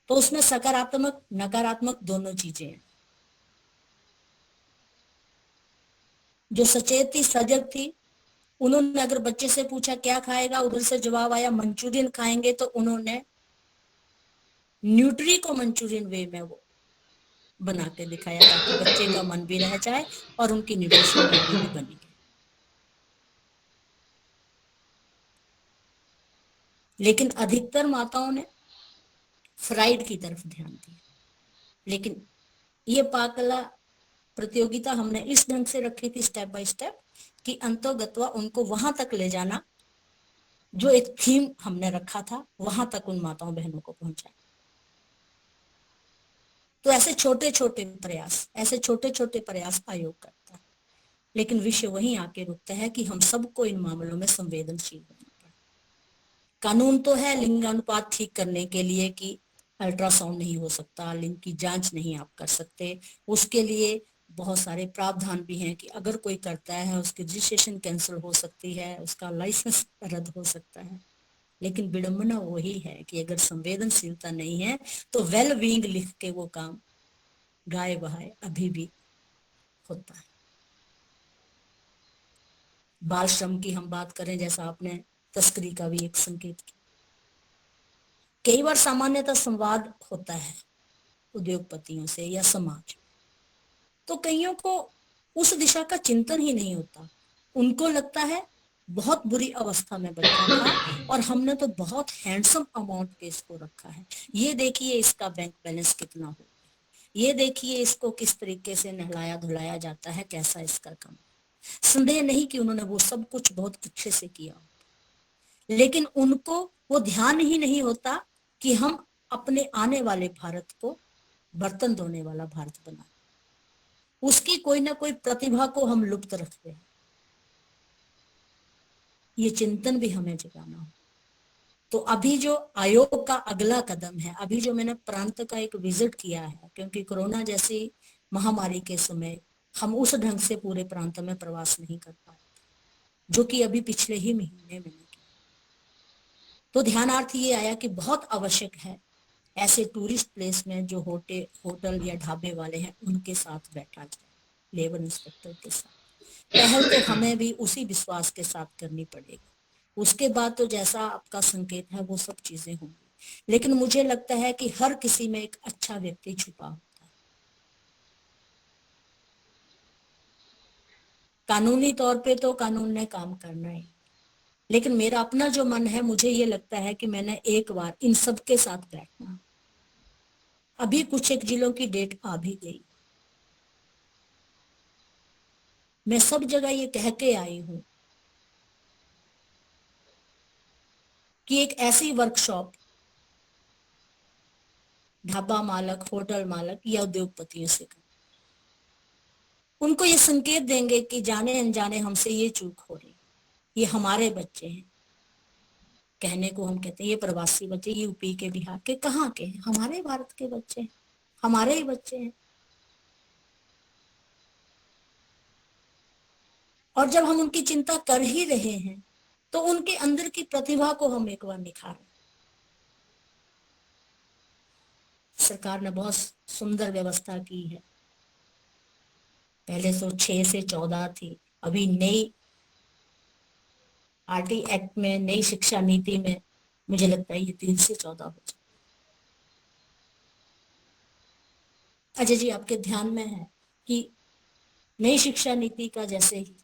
तो उसमें सकारात्मक, नकारात्मक दोनों चीजें हैं। जो सचेत थी, सजग थी, उन्होंने अगर बच्चे से पूछा क्या खाएगा, उधर से जवाब आया मंचूरियन खाएंगे, तो उन्होंने न्यूट्री को मंचूरियन वे में वो बना के दिखाया ताकि बच्चे का मन भी रह जाए और उनकी न्यूट्रिशन वैल्यू भी बनी रहे। लेकिन अधिकतर माताओं ने फ्राइड की तरफ ध्यान दिया। लेकिन ये पाकला प्रतियोगिता हमने इस ढंग से रखी थी, स्टेप बाय स्टेप, कि अंतोगत्वा उनको वहां तक ले जाना जो एक थीम हमने रखा था वहां तक उन माताओं बहनों को पहुंचाए। तो ऐसे छोटे छोटे प्रयास आयोग करता है, लेकिन विषय वहीं आके रुकता है कि हम सबको इन मामलों में संवेदनशील होना पड़े। कानून तो है लिंगानुपात ठीक करने के लिए कि अल्ट्रासाउंड नहीं हो सकता, लिंग की जांच नहीं आप कर सकते, उसके लिए बहुत सारे प्रावधान भी हैं कि अगर कोई करता है उसकी रजिस्ट्रेशन कैंसिल हो सकती है, उसका लाइसेंस रद्द हो सकता है। लेकिन विडंबना वही है कि अगर संवेदनशीलता नहीं है तो वेल बीइंग लिख के वो काम गाए बहाए अभी भी होता है। बाल श्रम की हम बात करें, जैसा आपने तस्करी का भी एक संकेत किया, कई बार सामान्यतः संवाद होता है उद्योगपतियों से या समाज, तो कईयों को उस दिशा का चिंतन ही नहीं होता। उनको लगता है बहुत बुरी अवस्था में बच्चा था और हमने तो बहुत हैंडसम अमाउंट पे इसको रखा है, ये देखिए इसका बैंक बैलेंस कितना हो, ये देखिए इसको किस तरीके से नहलाया धुलाया जाता है, कैसा इसका काम। संदेह नहीं कि उन्होंने वो सब कुछ बहुत अच्छे से किया, लेकिन उनको वो ध्यान ही नहीं होता कि हम अपने आने वाले भारत को बर्तन धोने वाला भारत बनाए। उसकी कोई ना कोई प्रतिभा को हम लुप्त रख रहे हैं। ये चिंतन भी हमें जगाना हो। तो अभी जो आयोग का अगला कदम है, अभी जो मैंने प्रांत का एक विजिट किया है, क्योंकि कोरोना जैसी महामारी के समय हम उस ढंग से पूरे प्रांत में प्रवास नहीं कर पाए, जो कि अभी पिछले ही महीने में किया। तो ध्यानार्थ ये आया कि बहुत आवश्यक है ऐसे टूरिस्ट प्लेस में जो होटल या ढाबे वाले हैं उनके साथ बैठा जाए, लेबर इंस्पेक्टर के साथ। पहल तो हमें भी उसी विश्वास के साथ करनी पड़ेगी, उसके बाद तो जैसा आपका संकेत है वो सब चीजें होंगी। लेकिन मुझे लगता है कि हर किसी में एक अच्छा व्यक्ति छुपा होता है। कानूनी तौर पे तो कानून ने काम करना है, लेकिन मेरा अपना जो मन है, मुझे ये लगता है कि मैंने एक बार इन सब के साथ बैठना। अभी कुछ एक जिलों की डेट आ भी गई, मैं सब जगह ये कह के आई हूं कि एक ऐसी वर्कशॉप ढाबा मालक, होटल मालक या उद्योगपतियों से कर, उनको ये संकेत देंगे कि जाने अनजाने हमसे ये चूक हो रही, ये हमारे बच्चे हैं। कहने को हम कहते हैं ये प्रवासी बच्चे, यूपी के, बिहार के, कहाँ के हैं, हमारे भारत के बच्चे हैं, हमारे ही बच्चे हैं। और जब हम उनकी चिंता कर ही रहे हैं तो उनके अंदर की प्रतिभा को हम एक बार निखारें। सरकार ने बहुत सुंदर व्यवस्था की है, पहले तो 6 से 14 थी, अभी नई आरटी एक्ट में, नई शिक्षा नीति में मुझे लगता है ये 3 से 14 हो जाए। अजय जी, आपके ध्यान में है कि नई शिक्षा नीति का जैसे ही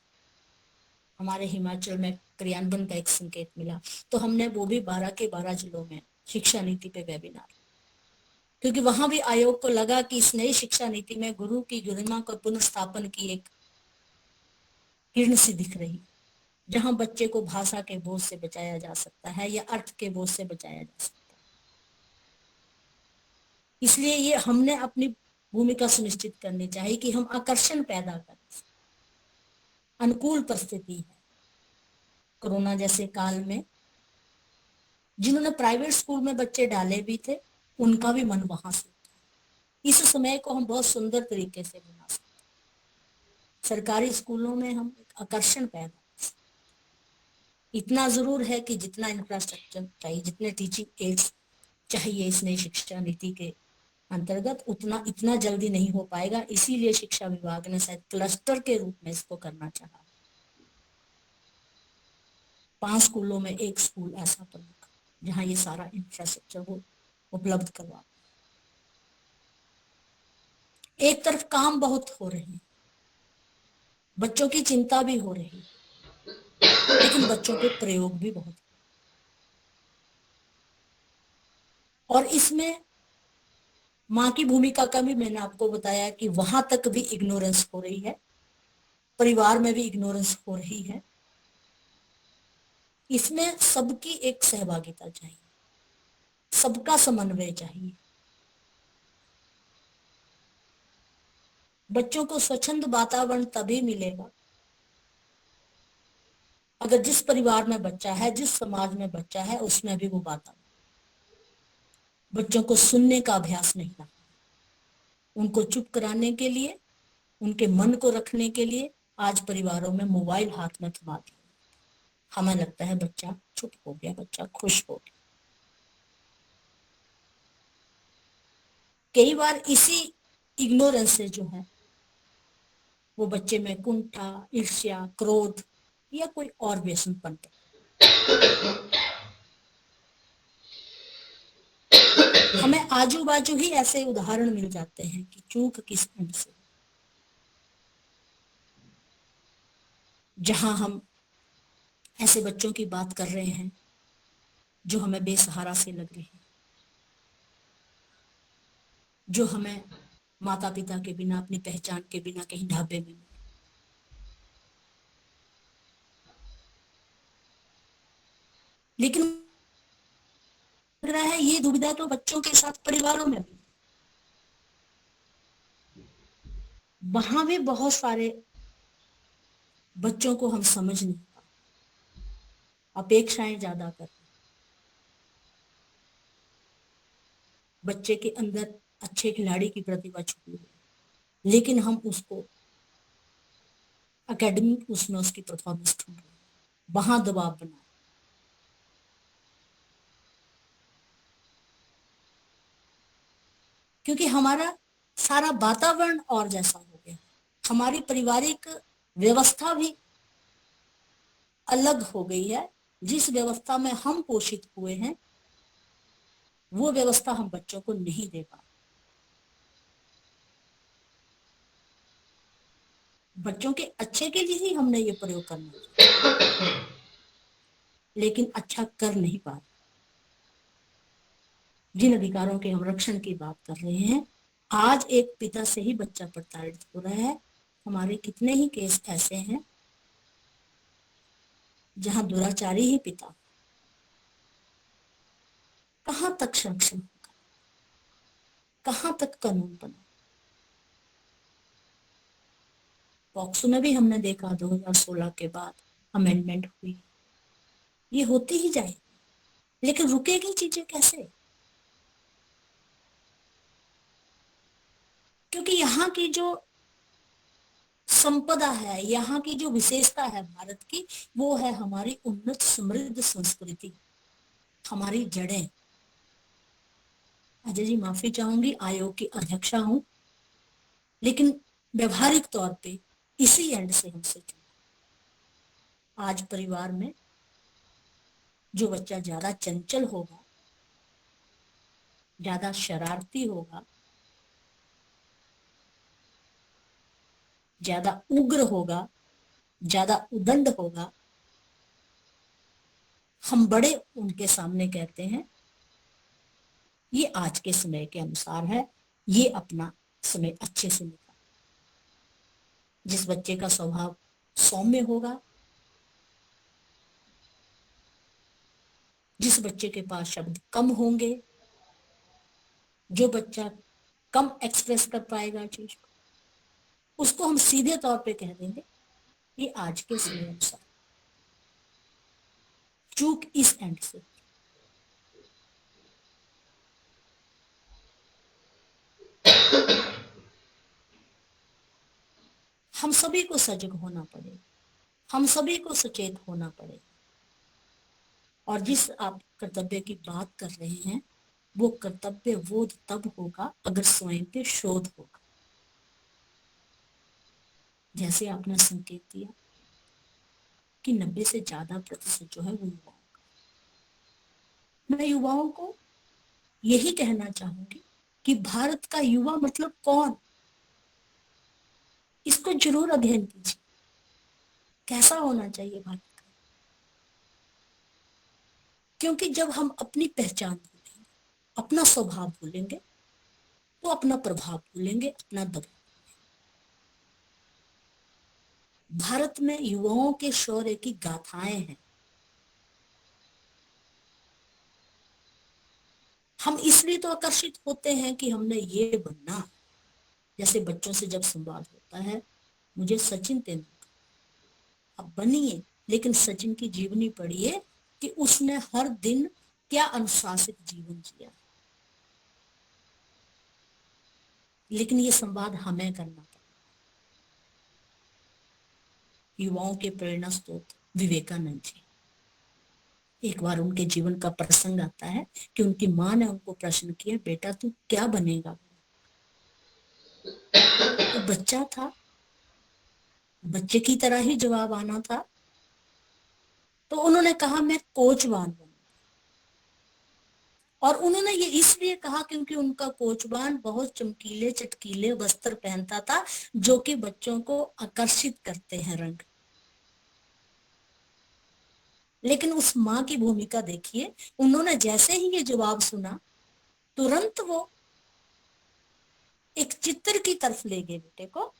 हमारे हिमाचल में क्रियान्वयन का एक संकेत मिला, तो हमने वो भी 12 के 12 जिलों में शिक्षा नीति पे वेबिनार, क्योंकि वहां भी आयोग को लगा कि इस नई शिक्षा नीति में गुरु की गरिमा को पुनर्स्थापन की एक किरण सी दिख रही, जहां बच्चे को भाषा के बोझ से बचाया जा सकता है या अर्थ के बोझ से बचाया जा सकता है। इसलिए ये हमने अपनी भूमिका सुनिश्चित करनी चाहिए कि हम आकर्षण पैदा करें। अनुकूल परिस्थिति है कोरोना जैसे काल में, जिन्होंने प्राइवेट स्कूल में बच्चे डाले भी थे उनका भी मन वहां से, इस समय को हम बहुत सुंदर तरीके से बना सकते हैं। सरकारी स्कूलों में हम आकर्षण पैदा, इतना जरूर है कि जितना इंफ्रास्ट्रक्चर चाहिए, जितने टीचिंग एड्स चाहिए इस नई शिक्षा नीति के अंतर्गत, उतना इतना जल्दी नहीं हो पाएगा। इसीलिए शिक्षा विभाग ने शायद क्लस्टर के रूप में इसको करना चाहा। 5 स्कूलों में एक स्कूल ऐसा प्रमुख जहां ये सारा इंफ्रास्ट्रक्चर वो उपलब्ध करवा। एक तरफ काम बहुत हो रहे हैं, बच्चों की चिंता भी हो रही, लेकिन बच्चों पे प्रयोग भी बहुत, और इसमें माँ की भूमिका का भी मैंने आपको बताया कि वहां तक भी इग्नोरेंस हो रही है, परिवार में भी इग्नोरेंस हो रही है। इसमें सबकी एक सहभागिता चाहिए, सबका समन्वय चाहिए। बच्चों को स्वच्छंद वातावरण तभी मिलेगा अगर जिस परिवार में बच्चा है, जिस समाज में बच्चा है, उसमें भी वो वातावरण। बच्चों को सुनने का अभ्यास नहीं रखना, उनको चुप कराने के लिए, उनके मन को रखने के लिए आज परिवारों में मोबाइल हाथ में थमा दिया। हमें लगता है बच्चा चुप हो गया, बच्चा खुश हो गया। कई बार इसी इग्नोरेंस से जो है वो बच्चे में कुंठा, ईर्ष्या, क्रोध या कोई और व्यसन पनपे। हमें आजू बाजू ही ऐसे उदाहरण मिल जाते हैं कि चूक किस एंड से, जहां हम ऐसे बच्चों की बात कर रहे हैं जो हमें बेसहारा से लग रहे हैं, जो हमें माता पिता के बिना, अपनी पहचान के बिना कहीं ढाबे में मिले। लेकिन लग रहा है ये दुविधा तो बच्चों के साथ परिवारों में भी, वहां भी बहुत सारे बच्चों को हम समझ नहीं पाते, अपेक्षाएं ज्यादा कर। बच्चे के अंदर अच्छे खिलाड़ी की प्रतिभा छुपी हुई है, लेकिन हम उसको एकेडमिक उसमें उसकी परफॉर्मेंस ढूंढ रहे हैं, वहां दबाव बना। क्योंकि हमारा सारा वातावरण और जैसा हो गया, हमारी पारिवारिक व्यवस्था भी अलग हो गई है। जिस व्यवस्था में हम पोषित हुए हैं वो व्यवस्था हम बच्चों को नहीं दे पा। बच्चों के अच्छे के लिए ही हमने ये प्रयोग करना चाहिए, लेकिन अच्छा कर नहीं पा रहे। जिन अधिकारों के हम रक्षण की बात कर रहे हैं, आज एक पिता से ही बच्चा प्रताड़ित हो रहा है। हमारे कितने ही केस ऐसे हैं जहां दुराचारी ही पिता। कहां तक संरक्षण होगा, कहां तक कानून बना। पॉक्सो में भी हमने देखा 2016 के बाद अमेंडमेंट हुई, ये होती ही जाएगी, लेकिन रुकेगी चीजें कैसे? क्योंकि यहाँ की जो संपदा है, यहाँ की जो विशेषता है भारत की, वो है हमारी उन्नत समृद्ध संस्कृति, हमारी जड़ें। अजय जी माफी चाहूंगी, आयोग की अध्यक्षा हूं, लेकिन व्यवहारिक तौर पे इसी एंड से हमसे जुड़ा। आज परिवार में जो बच्चा ज्यादा चंचल होगा, ज्यादा शरारती होगा, ज्यादा उग्र होगा, ज्यादा उदंड होगा, हम बड़े उनके सामने कहते हैं ये आज के समय के अनुसार है, ये अपना समय अच्छे से निकाल। जिस बच्चे का स्वभाव सौम्य होगा, जिस बच्चे के पास शब्द कम होंगे, जो बच्चा कम एक्सप्रेस कर पाएगा चीज को, उसको हम सीधे तौर पे कह देंगे ये आज के समय अनुसार। चूक इस एंड से। हम सभी को सजग होना पड़ेगा, हम सभी को सचेत होना पड़ेगा। और जिस आप कर्तव्य की बात कर रहे हैं, वो कर्तव्य बोध तब होगा अगर स्वयं पे शोध होगा। जैसे आपने संकेत दिया कि 90 से ज्यादा प्रतिशत जो है वो युवाओं का। मैं युवाओं को यही कहना चाहूंगी कि भारत का युवा मतलब कौन, इसको जरूर अध्ययन कीजिए। कैसा होना चाहिए भारत का? क्योंकि जब हम अपनी पहचान भूलेंगे, अपना स्वभाव भूलेंगे, तो अपना प्रभाव भूलेंगे, अपना दबाव। भारत में युवाओं के शौर्य की गाथाएं हैं, हम इसलिए तो आकर्षित होते हैं कि हमने ये बनना। जैसे बच्चों से जब संवाद होता है, मुझे सचिन तेंदुलकर, अब बनिए, लेकिन सचिन की जीवनी पढ़िए कि उसने हर दिन क्या अनुशासित जीवन जिया। लेकिन ये संवाद हमें करना पड़ा। युवाओं के प्रेरणा स्रोत विवेकानंद जी। एक बार उनके जीवन का प्रसंग आता है कि उनकी माँ ने उनको प्रश्न किया, बेटा तू क्या बनेगा? वो बच्चा था, बच्चे की तरह ही जवाब आना था। तो उन्होंने कहा मैं कोचवान बनूंगा। और उन्होंने ये इसलिए कहा क्योंकि उनका कोचवान बहुत चमकीले चटकीले वस्त्र पहनता था, जो कि बच्चों को आकर्षित करते हैं रंग। लेकिन उस माँ की भूमिका देखिए, उन्होंने जैसे ही ये जवाब सुना, तुरंत वो एक चित्र की तरफ ले गए बेटे को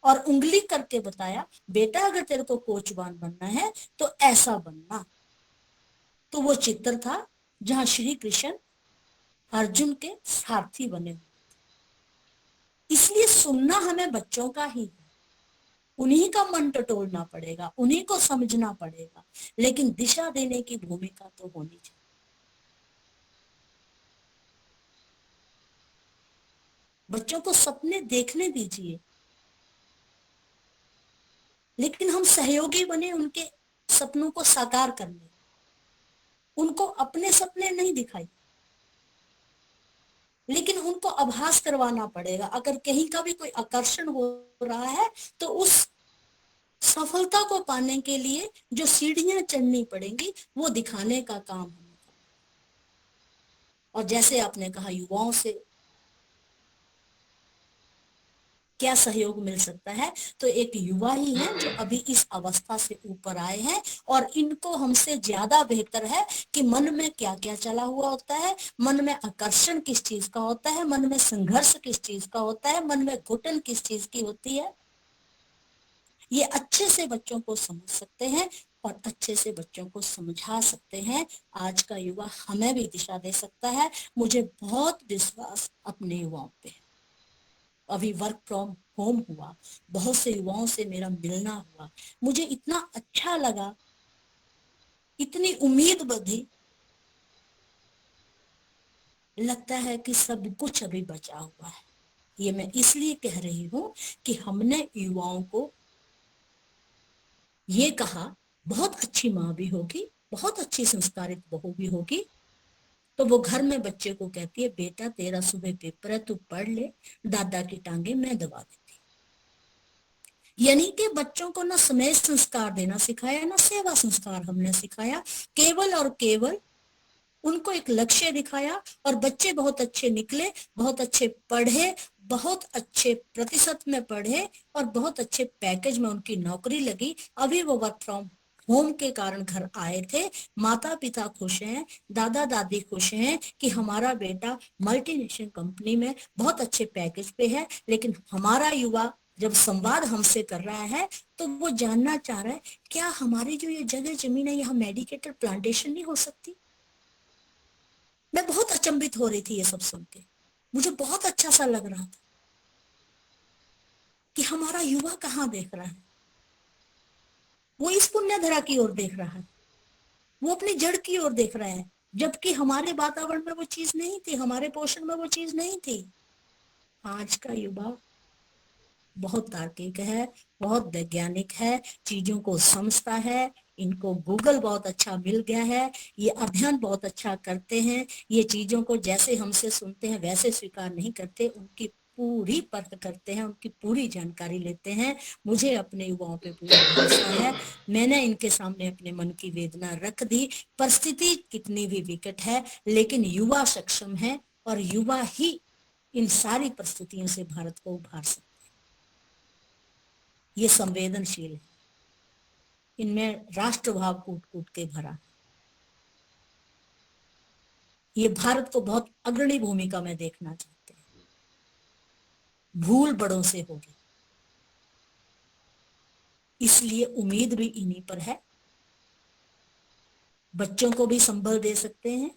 और उंगली करके बताया, बेटा अगर तेरे को कोचवान बनना है तो ऐसा बनना। तो वो चित्र था जहां श्री कृष्ण अर्जुन के सारथी बने हुए। इसलिए सुनना हमें बच्चों का ही है, उन्हीं का मन टटोलना पड़ेगा, उन्हीं को समझना पड़ेगा, लेकिन दिशा देने की भूमिका तो होनी चाहिए। बच्चों को सपने देखने दीजिए, लेकिन हम सहयोगी बने उनके सपनों को साकार करने। उनको अपने सपने नहीं दिखाई, लेकिन उनको आभास करवाना पड़ेगा। अगर कहीं का भी कोई आकर्षण हो रहा है तो उस सफलता को पाने के लिए जो सीढ़ियां चढ़नी पड़ेंगी वो दिखाने का काम हमें करना। और जैसे आपने कहा युवाओं से क्या सहयोग मिल सकता है, तो एक युवा ही है जो अभी इस अवस्था से ऊपर आए हैं और इनको हमसे ज्यादा बेहतर है कि मन में क्या क्या चला हुआ होता है, मन में आकर्षण किस चीज का होता है, मन में संघर्ष किस चीज का होता है, मन में घुटन किस चीज की होती है। ये अच्छे से बच्चों को समझ सकते हैं और अच्छे से बच्चों को समझा सकते हैं। आज का युवा हमें भी दिशा दे सकता है। मुझे बहुत विश्वास अपने युवाओं पे है। अभी वर्क फ्रॉम होम हुआ, बहुत से युवाओं से मेरा मिलना हुआ, मुझे इतना अच्छा लगा, इतनी उम्मीद बढ़ी। लगता है कि सब कुछ अभी बचा हुआ है। ये मैं इसलिए कह रही हूं कि हमने युवाओं को ये कहा, बहुत अच्छी माँ भी होगी, बहुत अच्छी संस्कारित बहू भी होगी, तो वो घर में बच्चे को कहती है, बेटा तेरा सुबह पेपर है, तू पढ़ ले, दादा की टांगे मैं दबा देती। यानी कि बच्चों को ना समय संस्कार देना सिखाया, ना सेवा संस्कार हमने सिखाया, केवल और केवल उनको एक लक्ष्य दिखाया और बच्चे बहुत अच्छे निकले, बहुत अच्छे पढ़े, बहुत अच्छे प्रतिशत में पढ़े और बहुत अच्छे पैकेज में उनकी नौकरी लगी। अभी वो वर्क फ्रॉम होम के कारण घर आए थे। माता पिता खुश हैं, दादा दादी खुश हैं कि हमारा बेटा मल्टीनेशनल कंपनी में बहुत अच्छे पैकेज पे है। लेकिन हमारा युवा जब संवाद हमसे कर रहा है तो वो जानना चाह रहा है, क्या हमारी जो ये जगह जमीन है यहाँ मेडिकेटेड प्लांटेशन नहीं हो सकती? मैं बहुत अचंभित हो रही थी ये सब सुन के, मुझे बहुत अच्छा सा लग रहा था कि हमारा युवा कहाँ देख रहा है। वो इस पुण्य धरा की ओर देख रहा है, वो अपनी जड़ की ओर देख रहा है, जबकि हमारे वातावरण में वो चीज नहीं थी, हमारे पोषण में वो चीज नहीं थी। आज का युवा बहुत तार्किक है, बहुत वैज्ञानिक है, चीजों को समझता है, इनको गूगल बहुत अच्छा मिल गया है, ये अध्ययन बहुत अच्छा करते हैं, ये चीजों को जैसे हमसे सुनते हैं वैसे स्वीकार नहीं करते, उनकी पूरी परख करते हैं, उनकी पूरी जानकारी लेते हैं। मुझे अपने युवाओं पे पूरा भरोसा है। मैंने इनके सामने अपने मन की वेदना रख दी। परिस्थिति कितनी भी विकट है, लेकिन युवा सक्षम है और युवा ही इन सारी परिस्थितियों से भारत को उभार सकता है। ये संवेदनशील है, इनमें राष्ट्रभाव कूट कूट के भरा। ये भारत को बहुत अग्रणी भूमिका में देखना चाहते हैं। भूल बड़ों से होगी, इसलिए उम्मीद भी इन्हीं पर है। बच्चों को भी संबल दे सकते हैं,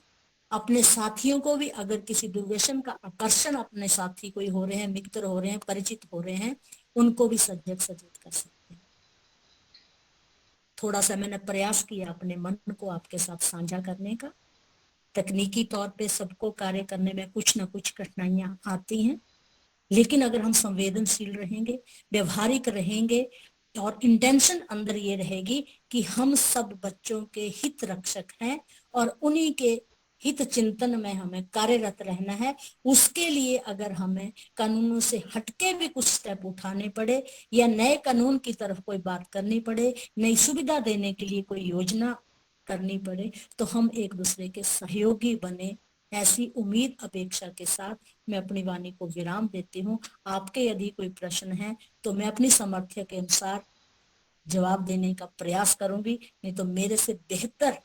अपने साथियों को भी, अगर किसी दुर्व्यसन का आकर्षण अपने साथी कोई हो रहे हैं, मित्र हो रहे हैं, परिचित हो रहे हैं, उनको भी सजग सचेत कर सकते हैं। थोड़ा सा मैंने प्रयास किया अपने मन को आपके साथ साझा करने का। तकनीकी तौर पे सबको कार्य करने में कुछ ना कुछ कठिनाइयां आती हैं, लेकिन अगर हम संवेदनशील रहेंगे, व्यवहारिक रहेंगे, और इंटेंशन अंदर ये रहेगी कि हम सब बच्चों के हित रक्षक हैं और उन्हीं के हित चिंतन में हमें कार्यरत रहना है, उसके लिए अगर हमें कानूनों से हटके भी कुछ स्टेप उठाने पड़े या नए कानून की तरफ कोई बात करनी पड़े, नई सुविधा देने के लिए कोई योजना करनी पड़े, तो हम एक दूसरे के सहयोगी बने, ऐसी उम्मीद अपेक्षा के साथ मैं अपनी वाणी को विराम देती हूँ। आपके यदि कोई प्रश्न है तो मैं अपनी सामर्थ्य के अनुसार जवाब देने का प्रयास करूंगी, नहीं तो मेरे से बेहतर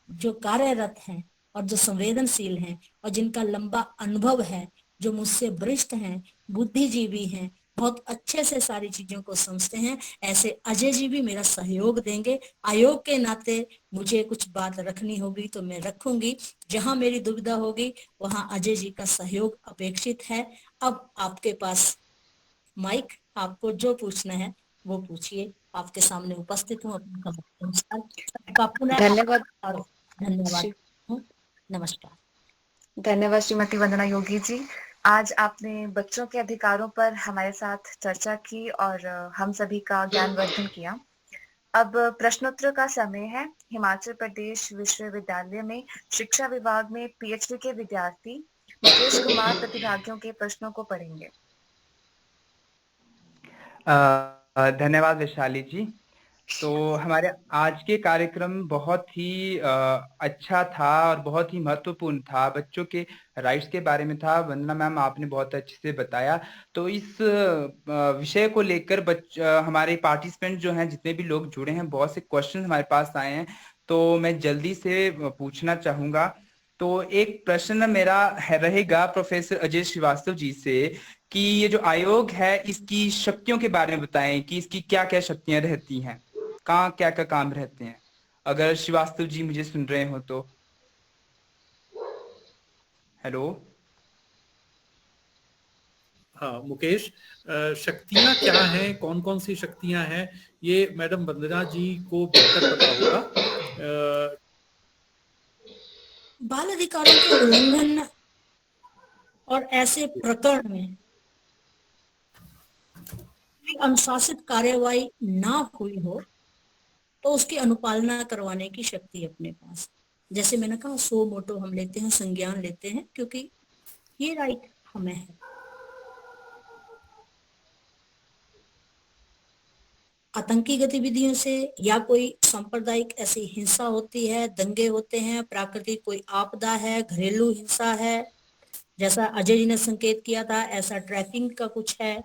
जो कार्यरत हैं और जो संवेदनशील हैं और जिनका लंबा अनुभव है, जो मुझसे वरिष्ठ हैं, बुद्धिजीवी हैं, बहुत अच्छे से सारी चीजों को समझते हैं, ऐसे अजय जी भी मेरा सहयोग देंगे। आयोग के नाते मुझे कुछ बात रखनी होगी तो मैं रखूंगी, जहां मेरी दुविधा होगी वहां अजय जी का सहयोग अपेक्षित है। अब आपके पास माइक, आपको जो पूछना है वो पूछिए, आपके सामने उपस्थित हूँ अपने कमरे के अनुसार। सबका पुनः धन्यवाद और धन्यवाद। श्री नमस्कार। धन्यवाद श्रीमती वंदना योगी जी। आज आपने बच्चों के अधिकारों पर हमारे साथ चर्चा की और हम सभी का ज्ञानवर्धन किया। अब प्रश्नोत्तर का समय है। हिमाचल प्रदेश विश्वविद्यालय में शिक्षा विभाग में पीएचडी के विद्यार्थी मुकेश कुमार प्रतिभागियों के प्रश्नों को पढ़ेंगे। धन्यवाद वैशाली जी। तो हमारे आज के कार्यक्रम बहुत ही अच्छा था और बहुत ही महत्वपूर्ण था, बच्चों के राइट्स के बारे में था। वंदना मैम, आपने बहुत अच्छे से बताया। तो इस विषय को लेकर हमारे पार्टिसिपेंट जो हैं, जितने भी लोग जुड़े हैं, बहुत से क्वेश्चन हमारे पास आए हैं, तो मैं जल्दी से पूछना चाहूंगा। तो एक प्रश्न मेरा रहेगा प्रोफेसर अजय श्रीवास्तव जी से कि ये जो आयोग है, इसकी शक्तियों के बारे में बताएं कि इसकी क्या क्या शक्तियां रहती हैं, कहाँ क्या क्या काम रहते हैं, अगर श्रीवास्तव जी मुझे सुन रहे हो तो। हेलो। हाँ मुकेश, शक्तियां क्या हैं, कौन कौन सी शक्तियां हैं, ये मैडम वंदना जी को बेहतर पता होगा। बाल अधिकारों के उल्लंघन और ऐसे प्रकरण में अनुशासित कार्यवाही ना हुई हो तो उसकी अनुपालना करवाने की शक्ति अपने पास। जैसे मैंने कहा, सो मोटो हम लेते हैं, संज्ञान लेते हैं, क्योंकि ये राइट हमें है। आतंकी गतिविधियों से या कोई सांप्रदायिक ऐसी हिंसा होती है, दंगे होते हैं, प्राकृतिक कोई आपदा है, घरेलू हिंसा है, जैसा अजय जी ने संकेत किया था, ऐसा ट्रैफिकिंग का कुछ है,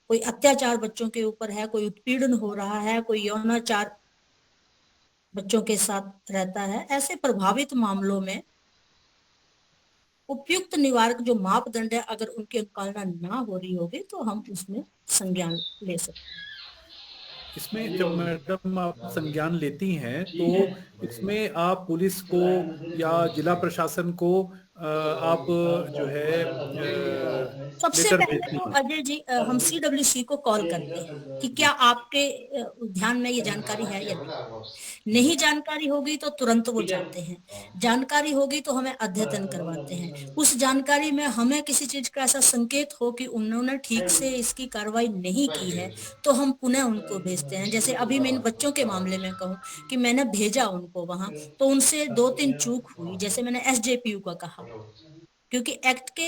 कोई अत्याचार बच्चों के ऊपर है, कोई उत्पीड़न हो रहा है, कोई यौनाचार बच्चों के साथ रहता है, ऐसे प्रभावित मामलों में उपयुक्त निवारक जो मापदंड है, अगर उनकी अनुपालना ना हो रही होगी तो हम उसमें संज्ञान ले सकते हैं। इसमें जब मैडम आप संज्ञान लेती हैं तो इसमें आप पुलिस को या जिला प्रशासन को आप जो है सबसे लेटर पहले भेजती तो हैं। अजय जी हम CWC को कॉल करते हैं कि क्या आपके ध्यान में ये जानकारी है या नहीं। नहीं जानकारी होगी तो तुरंत वो जाते हैं, जानकारी होगी तो हमें अद्यतन करवाते हैं। उस जानकारी में हमें किसी चीज का ऐसा संकेत हो कि उन्होंने ठीक से इसकी कार्रवाई नहीं की है तो हम पुनः उनको भेजते हैं। जैसे अभी मैं इन बच्चों के मामले में कहूँ कि मैंने भेजा उनको वहां, तो उनसे 2-3 चूक हुई, जैसे मैंने SJPU का कहा, क्योंकि एक्ट के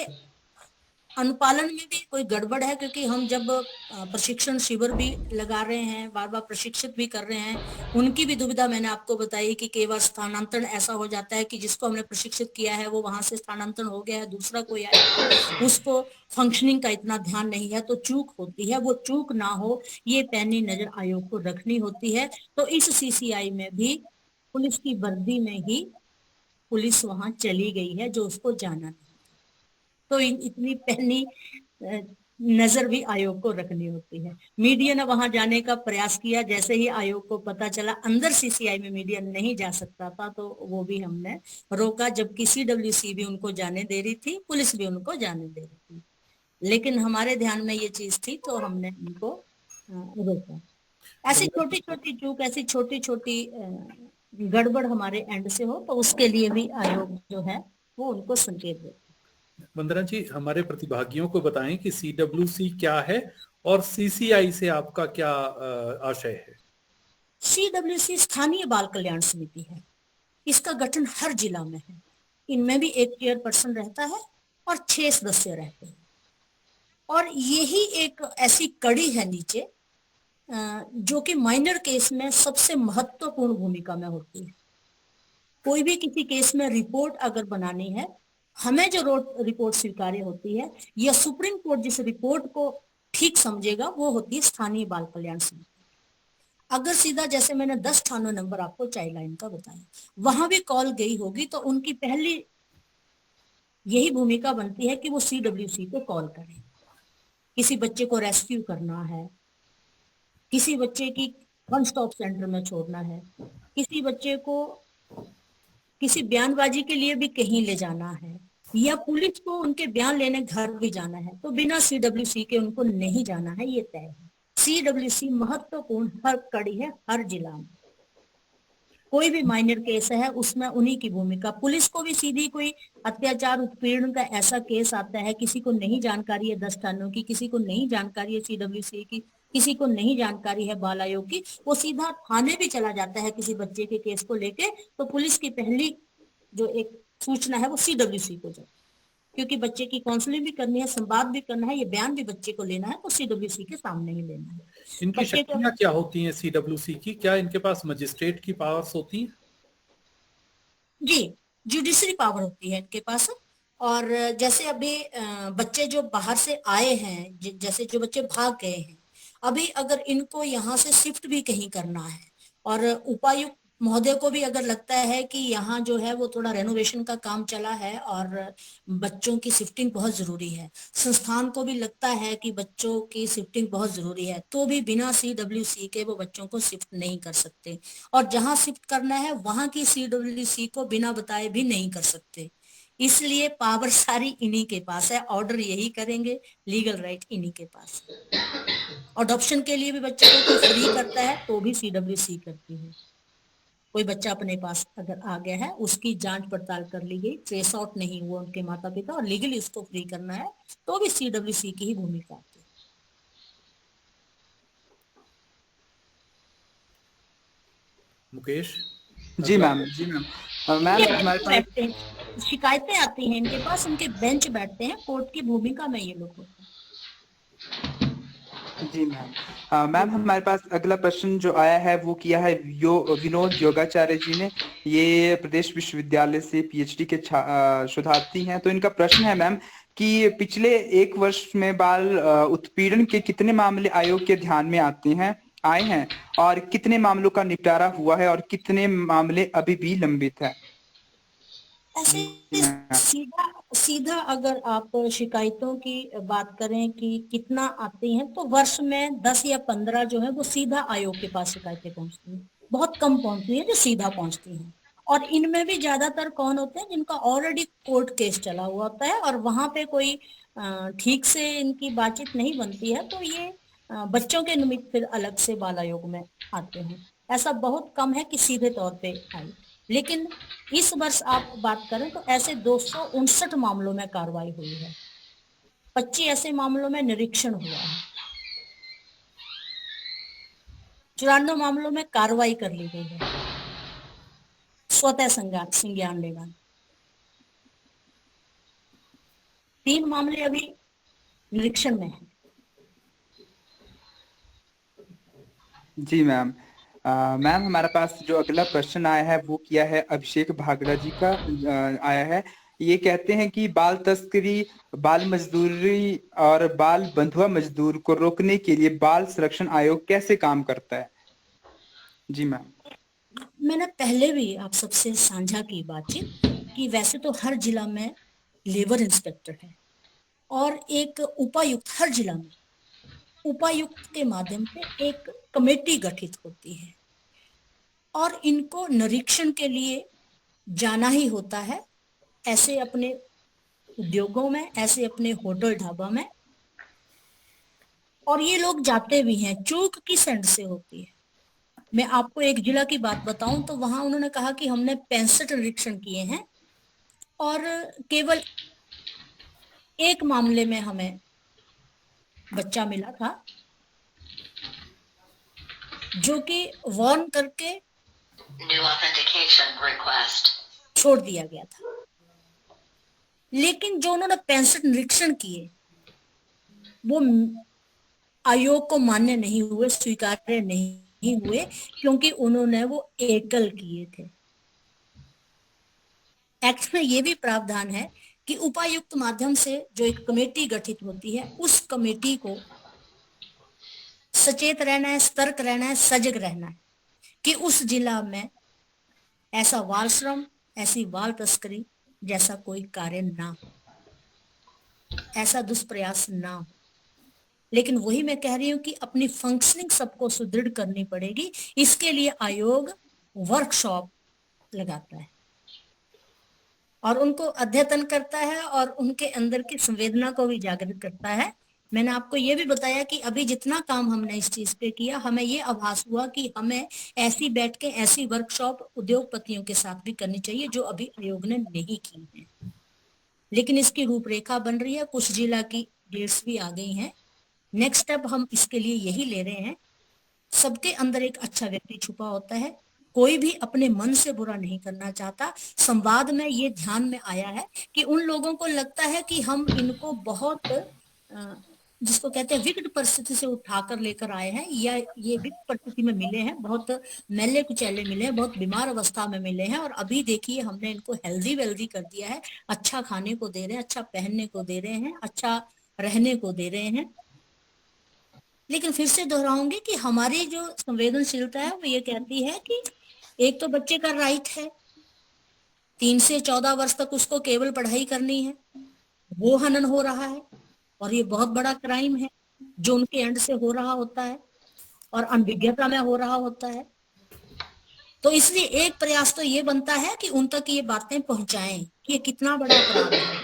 अनुपालन में भी कोई गड़बड़ है, क्योंकि हम जब प्रशिक्षण शिविर भी लगा रहे हैं, बार बार प्रशिक्षित भी कर रहे हैं, उनकी भी दुविधा मैंने आपको बताई कि कई बार स्थानांतरण ऐसा हो जाता है कि जिसको हमने प्रशिक्षित किया है वो वहां से स्थानांतरण हो गया है, दूसरा कोई आएगा, उसको फंक्शनिंग का इतना ध्यान नहीं है, तो चूक होती है। वो चूक ना हो ये पैनी नजर आयोग को रखनी होती है। तो इस CCI में भी पुलिस की वर्दी में ही पुलिस वहां चली गई है जो उसको जाना नहीं। तो इतनी पहली नजर भी आयोग को रखनी होती है। मीडिया ने वहां जाने का प्रयास किया, जैसे ही आयोग को पता चला अंदर सीसीआई में मीडिया नहीं जा सकता था, तो वो भी हमने रोका, जबकि सीडब्ल्यूसी भी उनको जाने दे रही थी, पुलिस भी उनको जाने दे रही थी, लेकिन हमारे ध्यान में ये चीज थी तो हमने उनको रोका। ऐसी छोटी छोटी चूक, ऐसी छोटी छोटी गड़बड़ हमारे एंड से हो तो उसके लिए भी आयोग जो है वो उनको संकेत दे। वंदना जी, हमारे प्रतिभागियों को बताएं कि सीडब्ल्यूसी क्या है और सीसीआई से आपका क्या आशय है। सीडब्ल्यूसी स्थानीय बाल कल्याण समिति है। इसका गठन हर जिला में है। इनमें भी एक चेयरपर्सन रहता है और 6 सदस्य रहते हैं, और यही एक ऐसी कड़ी है नीचे जो कि माइनर केस में सबसे महत्वपूर्ण भूमिका में होती है। कोई भी किसी केस में रिपोर्ट अगर बनानी है, हमें जो रिपोर्ट स्वीकार्य होती है या सुप्रीम कोर्ट जिस रिपोर्ट को ठीक समझेगा वो होती है स्थानीय बाल कल्याण समिति। अगर सीधा जैसे मैंने 10 थाना नंबर आपको चाइल्ड लाइन का बताया, वहां भी कॉल गई होगी तो उनकी पहली यही भूमिका बनती है कि वो सीडब्ल्यूसी को कॉल करें। किसी बच्चे को रेस्क्यू करना है, किसी बच्चे की वन स्टॉप सेंटर में छोड़ना है, किसी बच्चे को किसी बयानबाजी के लिए भी कहीं ले जाना है, या पुलिस को उनके बयान लेने घर भी जाना है, तो बिना सीडब्ल्यूसी के उनको नहीं जाना है, ये तय है। सीडब्ल्यूसी महत्वपूर्ण हर कड़ी है हर जिला में। कोई भी माइनर केस है उसमें उन्हीं की भूमिका। पुलिस को भी सीधी कोई अत्याचार उत्पीड़न का ऐसा केस आता है, किसी को नहीं जानकारी है 10 थानों की, किसी को नहीं जानकारी है सीडब्ल्यूसी की, किसी को नहीं जानकारी है बाल आयोग की, वो सीधा थाने भी चला जाता है किसी बच्चे के केस को लेके, तो पुलिस की पहली जो एक सूचना है वो सीडब्ल्यूसी को जाए, क्योंकि बच्चे की काउंसलिंग भी करनी है, संवाद भी करना है, ये बयान भी बच्चे को लेना है तो सीडब्ल्यूसी के सामने ही लेना है। इनकी शक्तियां क्या होती हैं सीडब्ल्यूसी की? क्या इनके पास मजिस्ट्रेट की पावर्स होती हैं? जी, जुडिशरी पावर होती है इनके पास। और जैसे अभी बच्चे जो बाहर से आए हैं, जैसे जो बच्चे भाग गए हैं, अभी अगर इनको यहाँ से शिफ्ट भी कहीं करना है, और उपायुक्त महोदय को भी अगर लगता है कि यहाँ जो है वो थोड़ा रेनोवेशन का काम चला है और बच्चों की शिफ्टिंग बहुत जरूरी है, संस्थान को भी लगता है कि बच्चों की शिफ्टिंग बहुत जरूरी है, तो भी बिना सीडब्ल्यूसी के वो बच्चों को शिफ्ट नहीं कर सकते। और जहां शिफ्ट करना है वहां की सीडब्ल्यूसी को बिना बताए भी नहीं कर सकते। इसलिए पावर सारी इन्हीं के पास है, ऑर्डर यही करेंगे, लीगल राइट इन्हीं के पास है। अडॉप्शन के लिए भी बच्चे को कोई फ्री करता है तो भी सीडब्ल्यूसी करती है। कोई बच्चा अपने पास अगर आ गया है, उसकी जांच पड़ताल कर ली गई, ट्रेस आउट नहीं हुआ उनके माता पिता और लीगली उसको फ्री करना है, तो भी सीडब्ल्यूसी की ही भूमिका आती है। मुकेश जी मैम, जी मैम। मैम हमारे पास शिकायतें आती हैं इनके पास, इनके बेंच बैठते हैं, कोर्ट की भूमिका में ये लोग होते हैं। जी मैम। मैम हमारे पास अगला प्रश्न जो आया है वो किया है विनोद योगाचार्य जी ने। ये प्रदेश विश्वविद्यालय से पीएचडी के शोधार्थी हैं। तो इनका प्रश्न है मैम कि पिछले 1 वर्ष में बाल उत्पीड़न के कितने मामले आयोग के ध्यान में आए हैं और कितने मामलों का निपटारा हुआ है और कितने मामले अभी भी लंबित है? ऐसे सीधा अगर आप शिकायतों की बात करें कि कितना आती हैं, तो वर्ष में 10 या 15 जो है वो सीधा आयोग के पास शिकायतें पहुंचती हैं। बहुत कम पहुंचती है जो सीधा पहुंचती हैं, और इनमें भी ज्यादातर कौन होते हैं जिनका ऑलरेडी कोर्ट केस चला हुआ होता है और वहां पे कोई ठीक से इनकी बातचीत नहीं बनती है, तो ये बच्चों के निमित्त फिर अलग से बाल आयोग में आते हैं। ऐसा बहुत कम है कि सीधे तौर पे आई। लेकिन इस वर्ष आप बात करें तो ऐसे 259 मामलों में कार्रवाई हुई है, 25 ऐसे मामलों में निरीक्षण हुआ है, 94 मामलों में कार्रवाई कर ली गई है, स्वतः संज्ञान लेना। 3 मामले अभी निरीक्षण में हैं। जी मैम। मैम हमारे पास जो अगला प्रश्न आया है वो किया है अभिषेक भागड़ा जी का आया है। ये कहते हैं कि बाल तस्करी, बाल मजदूरी और बाल बंधुआ मजदूर को रोकने के लिए बाल संरक्षण आयोग कैसे काम करता है? जी मैम। मैंने पहले भी आप सबसे साझा की बातचीत कि वैसे तो हर जिला में लेबर इंस्पेक्टर है और एक उपायुक्त, हर जिला में उपायुक्त के माध्यम से एक कमेटी गठित होती है और इनको निरीक्षण के लिए जाना ही होता है, ऐसे अपने उद्योगों में, ऐसे अपने होटल ढाबा में, और ये लोग जाते भी हैं। चूक किस एंड से होती है? मैं आपको एक जिला की बात बताऊं तो वहां उन्होंने कहा कि हमने 65 निरीक्षण किए हैं और केवल एक मामले में हमें बच्चा मिला था जो कि वार्न करके New authentication request. छोड़ दिया गया था। लेकिन जो उन्होंने 65 निरीक्षण किए वो आयोग को मान्य नहीं हुए, स्वीकार्य नहीं हुए, क्योंकि उन्होंने वो एकल किए थे। एक्ट में ये भी प्रावधान है कि उपायुक्त माध्यम से जो एक कमेटी गठित होती है, उस कमेटी को सचेत रहना है, सतर्क रहना है, सजग रहना है कि उस जिला में ऐसा बाल श्रम, ऐसी बाल तस्करी जैसा कोई कार्य ना हो, ऐसा दुष्प्रयास ना हो। लेकिन वही मैं कह रही हूँ कि अपनी फंक्शनिंग सबको सुदृढ़ करनी पड़ेगी। इसके लिए आयोग वर्कशॉप लगाता है और उनको अद्यतन करता है और उनके अंदर की संवेदना को भी जागृत करता है। मैंने आपको ये भी बताया कि अभी जितना काम हमने इस चीज पे किया, हमें ये आभास हुआ कि हमें ऐसी बैठ के ऐसी वर्कशॉप उद्योगपतियों के साथ भी करनी चाहिए जो अभी आयोग ने नहीं की है। लेकिन इसकी रूपरेखा बन रही है, कुछ जिला की डेट्स भी आ गई हैं। नेक्स्ट स्टेप हम इसके लिए यही ले रहे हैं। सबके अंदर एक अच्छा व्यक्ति छुपा होता है, कोई भी अपने मन से बुरा नहीं करना चाहता। संवाद में ये ध्यान में आया है कि उन लोगों को लगता है कि हम इनको बहुत जिसको कहते हैं विकट परिस्थिति से उठाकर लेकर आए हैं, या ये विकट परिस्थिति में मिले हैं, बहुत मैले कुचैले मिले हैं, बहुत बीमार अवस्था में मिले हैं, और अभी देखिए हमने इनको हेल्दी वेल्दी कर दिया है, अच्छा खाने को दे रहे हैं, अच्छा पहनने को दे रहे हैं, अच्छा रहने को दे रहे हैं। लेकिन फिर से दोहराऊंगी कि हमारी जो संवेदनशीलता है वो ये कहती है कि एक तो बच्चे का राइट है, 3 से 14 वर्ष तक उसको केवल पढ़ाई करनी है, वो हनन हो रहा है और ये बहुत बड़ा क्राइम है जो उनके एंड से हो रहा होता है और अनभिज्ञता में हो रहा होता है। तो इसलिए एक प्रयास तो ये बनता है कि उन तक ये बातें पहुंचाएं कि ये कितना बड़ा अपराध है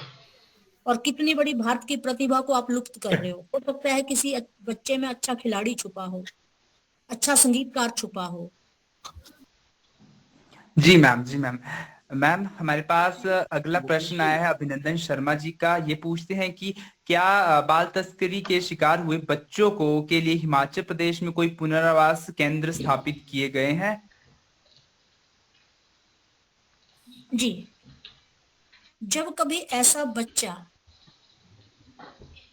और कितनी बड़ी भारत की प्रतिभा को आप लुप्त कर रहे हो सकता है किसी बच्चे में अच्छा खिलाड़ी छुपा हो, अच्छा संगीतकार छुपा हो। जी मैम, जी मैम। मैम, हमारे पास अगला प्रश्न आया है अभिनंदन शर्मा जी का। ये पूछते हैं कि क्या बाल तस्करी के शिकार हुए बच्चों को के लिए हिमाचल प्रदेश में कोई पुनर्वास केंद्र स्थापित किए गए हैं? जी, जब कभी ऐसा बच्चा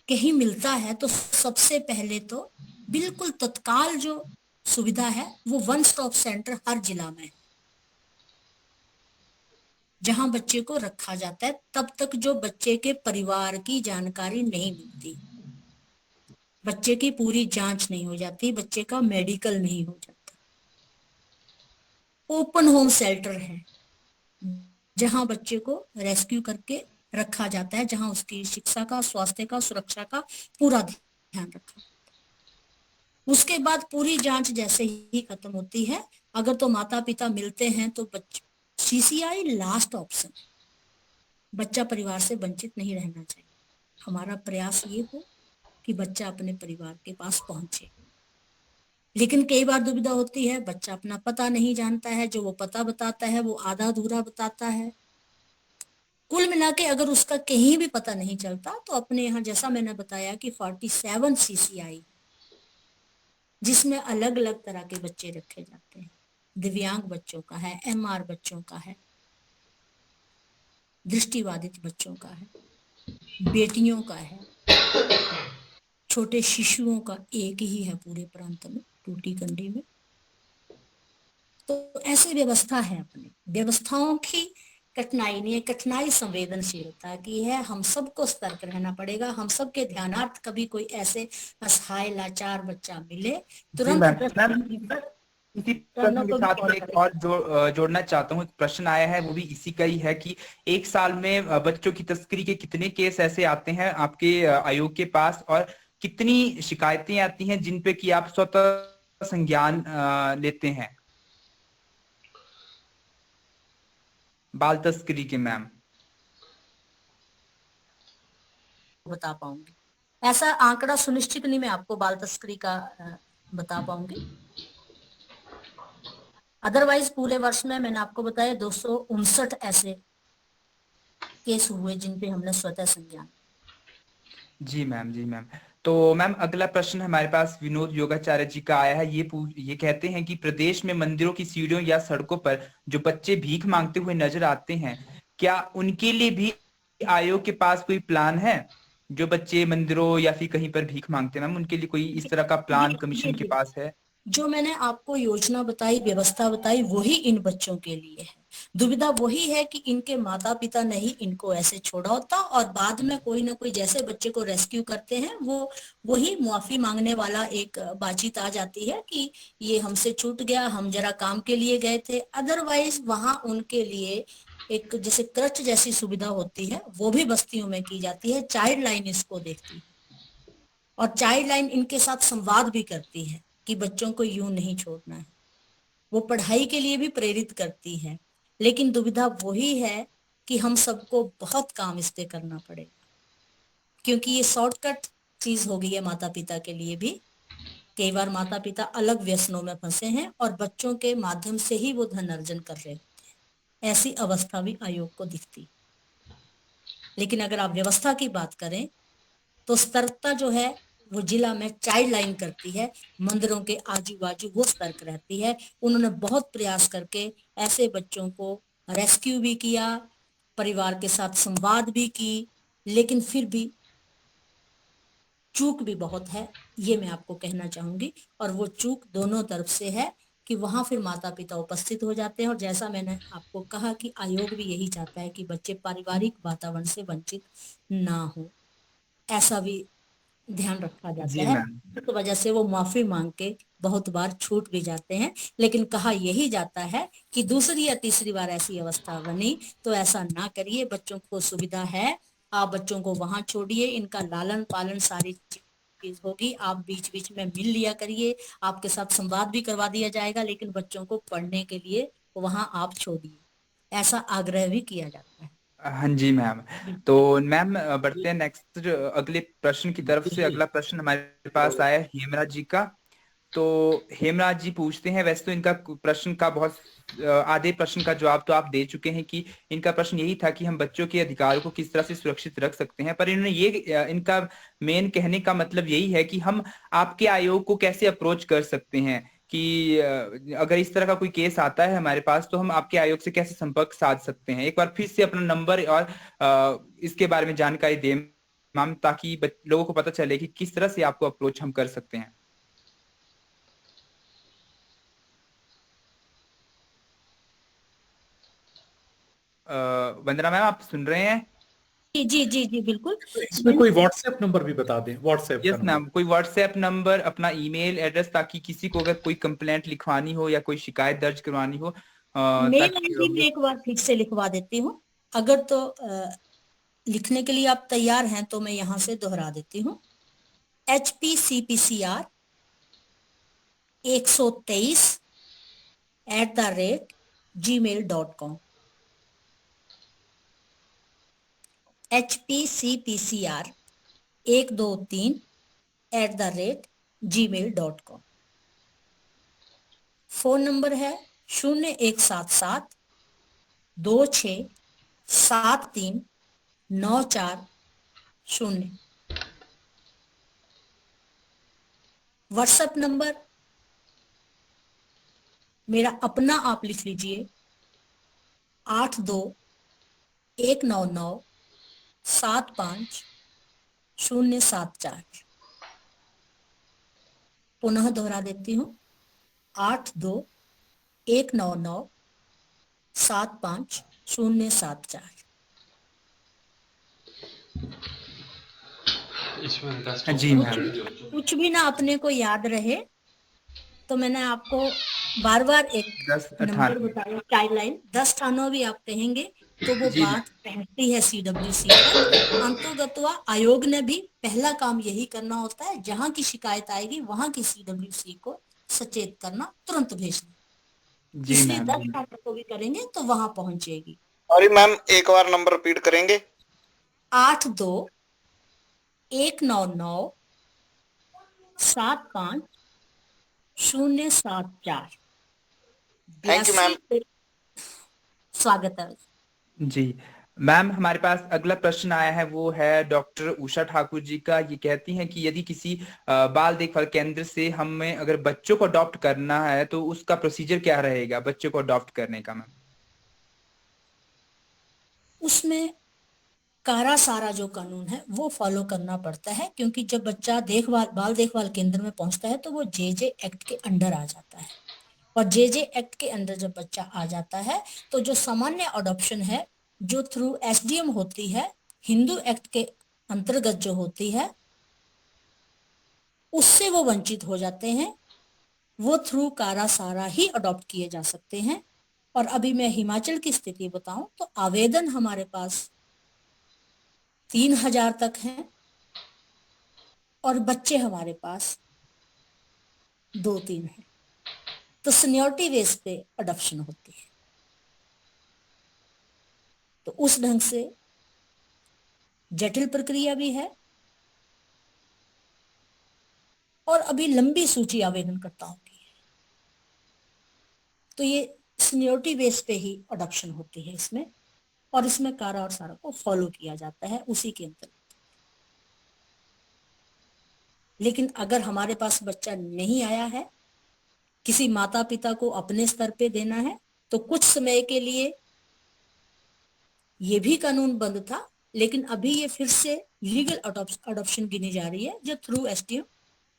कहीं मिलता है तो सबसे पहले तो बिल्कुल तत्काल जो सुविधा है वो वन स्टॉप सेंटर हर जिला में, जहां बच्चे को रखा जाता है। तब तक जो बच्चे के परिवार की जानकारी नहीं मिलती, बच्चे की पूरी जांच नहीं हो जाती, बच्चे का मेडिकल नहीं हो जाता। ओपन होम शेल्टर है जहां बच्चे को रेस्क्यू करके रखा जाता है, जहां उसकी शिक्षा का, स्वास्थ्य का, सुरक्षा का पूरा ध्यान रखा। उसके बाद पूरी जांच जैसे ही खत्म होती है, अगर तो माता पिता मिलते हैं तो CCI लास्ट ऑप्शन, बच्चा परिवार से वंचित नहीं रहना चाहिए। हमारा प्रयास ये हो कि बच्चा अपने परिवार के पास पहुंचे। लेकिन कई बार दुविधा होती है, बच्चा अपना पता नहीं जानता है, जो वो पता बताता है वो आधा अधूरा बताता है। कुल मिला के अगर उसका कहीं भी पता नहीं चलता तो अपने यहाँ जैसा मैंने बताया कि 47 CCI, जिसमें अलग अलग तरह के बच्चे रखे जाते हैं। दिव्यांग बच्चों का है, MR बच्चों का है, दृष्टिबाधित बच्चों का है, बेटियों का है, छोटे शिशुओं का एक ही है पूरे प्रांत में, टूटी कंडी में। तो ऐसी व्यवस्था है। अपनी व्यवस्थाओं की कठिनाई नहीं है, कठिनाई संवेदनशीलता की है। हम सबको सतर्क रहना पड़ेगा। हम सबके ध्यानार्थ कभी कोई ऐसे असहाय लाचार बच्चा मिले, तुरंत मैम। इसी टर्नों प्रश्न के को भी साथ कॉल मैं एक करेंगे। और जोड़ना चाहता हूँ। एक प्रश्न आया है, वो भी इसी का ही है कि एक साल में बच्चों की तस्करी के कितने केस ऐसे आते हैं आपके आयोग के पास, और कितनी शिकायतें आती हैं जिन पे कि आप स्वतः संज्ञान लेते हैं बाल तस्करी के, मैम? बता पाऊंगी, ऐसा आंकड़ा सुनिश्चित नहीं मैं आपको बाल तस्करी का बता पाऊंगी। अदरवाइज पूरे वर्ष में मैंने आपको बताया 259 ऐसे केस हुए जिन पे हमने स्वतः संज्ञान। जी मैम, जी मैम। तो मैम अगला प्रश्न हमारे पास विनोद योगाचार्य जी का आया है। ये कहते हैं कि प्रदेश में मंदिरों की सीढ़ियों या सड़कों पर जो बच्चे भीख मांगते हुए नजर आते हैं, क्या उनके लिए भी आयोग के पास कोई प्लान है? जो बच्चे मंदिरों या फिर कहीं पर भीख मांगते हैं मैम, उनके लिए कोई इस तरह का प्लान कमीशन के ये पास है? जो मैंने आपको योजना बताई, व्यवस्था बताई, वही इन बच्चों के लिए है। दुविधा वही है कि इनके माता पिता ने ही इनको ऐसे छोड़ा होता, और बाद में कोई ना कोई जैसे बच्चे को रेस्क्यू करते हैं वो वही मुआफी मांगने वाला एक बातचीत आ जाती है कि ये हमसे छूट गया, हम जरा काम के लिए गए थे। अदरवाइज वहां उनके लिए एक जैसे क्रच जैसी सुविधा होती है, वो भी बस्तियों में की जाती है। चाइल्ड लाइन इसको देखती है, और चाइल्ड लाइन इनके साथ संवाद भी करती है कि बच्चों को यूं नहीं छोड़ना है। वो पढ़ाई के लिए भी प्रेरित करती है। लेकिन दुविधा वही है कि हम सबको बहुत काम इस पे करना पड़ेगा, क्योंकि ये शॉर्टकट चीज हो गई है माता पिता के लिए भी। कई बार माता पिता अलग व्यसनों में फंसे हैं और बच्चों के माध्यम से ही वो धन अर्जन कर रहे होते हैं। ऐसी अवस्था भी आयोग को दिखती। लेकिन अगर आप व्यवस्था की बात करें तो सतर्कता जो है वो जिला में चाइल्ड लाइन करती है। मंदिरों के आजू बाजू वो सतर्क रहती है। उन्होंने बहुत प्रयास करके ऐसे बच्चों को रेस्क्यू भी किया, परिवार के साथ संवाद भी की, लेकिन फिर भी चूक भी बहुत है, ये मैं आपको कहना चाहूंगी। और वो चूक दोनों तरफ से है कि वहां फिर माता पिता उपस्थित हो जाते हैं। और जैसा मैंने आपको कहा कि आयोग भी यही चाहता है कि बच्चे पारिवारिक वातावरण से वंचित ना हो, ऐसा भी ध्यान रखा जाता जी है। मैम। इस वजह से वो माफी मांग के बहुत बार छूट भी जाते हैं। लेकिन कहा यही जाता है कि दूसरी या तीसरी बार ऐसी अवस्था बनी तो ऐसा ना करिए। बच्चों को सुविधा है, आप बच्चों को वहां छोड़िए, इनका लालन पालन सारी चीज होगी। आप बीच बीच में मिल लिया करिए, आपके साथ संवाद भी करवा दिया जाएगा, लेकिन बच्चों को पढ़ने के लिए वहां आप छोड़िए, ऐसा आग्रह भी किया जाता है। हाँ जी मैम। तो मैम बढ़ते हैं नेक्स्ट अगले प्रश्न की तरफ से। अगला प्रश्न हमारे पास आया है हेमराज जी का। तो हेमराज जी पूछते हैं, वैसे तो इनका प्रश्न का बहुत आधे प्रश्न का जवाब तो आप दे चुके हैं कि इनका प्रश्न यही था कि हम बच्चों के अधिकारों को किस तरह से सुरक्षित रख सकते हैं। पर इन्होंने इनका मेन कहने का मतलब यही है कि हम आपके आयोग को कैसे अप्रोच कर सकते हैं कि अगर इस तरह का कोई केस आता है हमारे पास तो हम आपके आयोग से कैसे संपर्क साध सकते हैं। एक बार फिर से अपना नंबर और इसके बारे में जानकारी दें मैम, ताकि लोगों को पता चले कि किस तरह से आपको अप्रोच हम कर सकते हैं। वंदना मैम, आप सुन रहे हैं? जी जी जी जी बिल्कुल। इसमें कोई व्हाट्सएप नंबर भी बता दें, व्हाट्सएप का यस मैम, नंबर। कोई व्हाट्सएप नंबर, अपना ईमेल एड्रेस, ताकि किसी को अगर कोई कंप्लेंट लिखवानी हो या कोई शिकायत दर्ज करवानी हो मेल ताकि आईडी में एक बार फिर से लिखवा देती हूँ। अगर तो लिखने के लिए आप तैयार हैं तो मैं यहाँ से दोहरा देती हूँ। HPCPCR123@gmail.com। HPCPCR123@gmail.com। फोन नंबर है 0177267394। व्हाट्सएप नंबर मेरा अपना आप लिख लीजिए, 8219975074। पुनः दोहरा देती हूँ, 8219975074। जी मैम। कुछ भी ना अपने को याद रहे तो मैंने आपको बार बार एक 10 नंबर 98। बताओ, गाइडलाइन 10 भी आप कहेंगे तो वो जी मैम। बात पहुंचती है CWC तक। अंतोगत्वा आयोग ने भी पहला काम यही करना होता है, जहां की शिकायत आएगी वहां की CWC को सचेत करना, तुरंत भेजना। जी इसलिए मैम। 10 को भी करेंगे तो वहां पहुंचेगी। सॉरी मैम, एक बार नंबर रिपीट करेंगे? 82-199-75-074। Thank you ma'am. 82। स्वागत है। जी मैम, हमारे पास अगला प्रश्न आया है, वो है डॉक्टर उषा ठाकुर जी का। ये कहती हैं कि यदि किसी बाल देखभाल केंद्र से हमें अगर बच्चों को अडॉप्ट करना है तो उसका प्रोसीजर क्या रहेगा बच्चों को अडॉप्ट करने का मैम? उसमें कारा सारा जो कानून है वो फॉलो करना पड़ता है, क्योंकि जब बच्चा बाल देखभाल केंद्र में पहुंचता है तो वो JJ एक्ट के अंडर आ जाता है। और JJ एक्ट के अंदर जब बच्चा आ जाता है तो जो सामान्य अडॉप्शन है, जो थ्रू SDM होती है, हिंदू एक्ट के अंतर्गत जो होती है, उससे वो वंचित हो जाते हैं। वो थ्रू कारा सारा ही अडॉप्ट किए जा सकते हैं। और अभी मैं हिमाचल की स्थिति बताऊं तो आवेदन हमारे पास 3000 तक हैं और बच्चे हमारे पास 2-3 हैं। तो सीनियरिटी बेस पे अडॉप्शन होती है। तो उस ढंग से जटिल प्रक्रिया भी है और अभी लंबी सूची आवेदनकर्ताओं की है। तो ये सीनियरिटी बेस पे ही अडॉप्शन होती है इसमें, और इसमें कारा और सारा को फॉलो किया जाता है उसी के अंतर्गत। लेकिन अगर हमारे पास बच्चा नहीं आया है, किसी माता पिता को अपने स्तर पे देना है, तो कुछ समय के लिए ये भी कानून बंद था, लेकिन अभी ये फिर से लीगल अडॉप्शन गिनी जा रही है, जो थ्रू SDM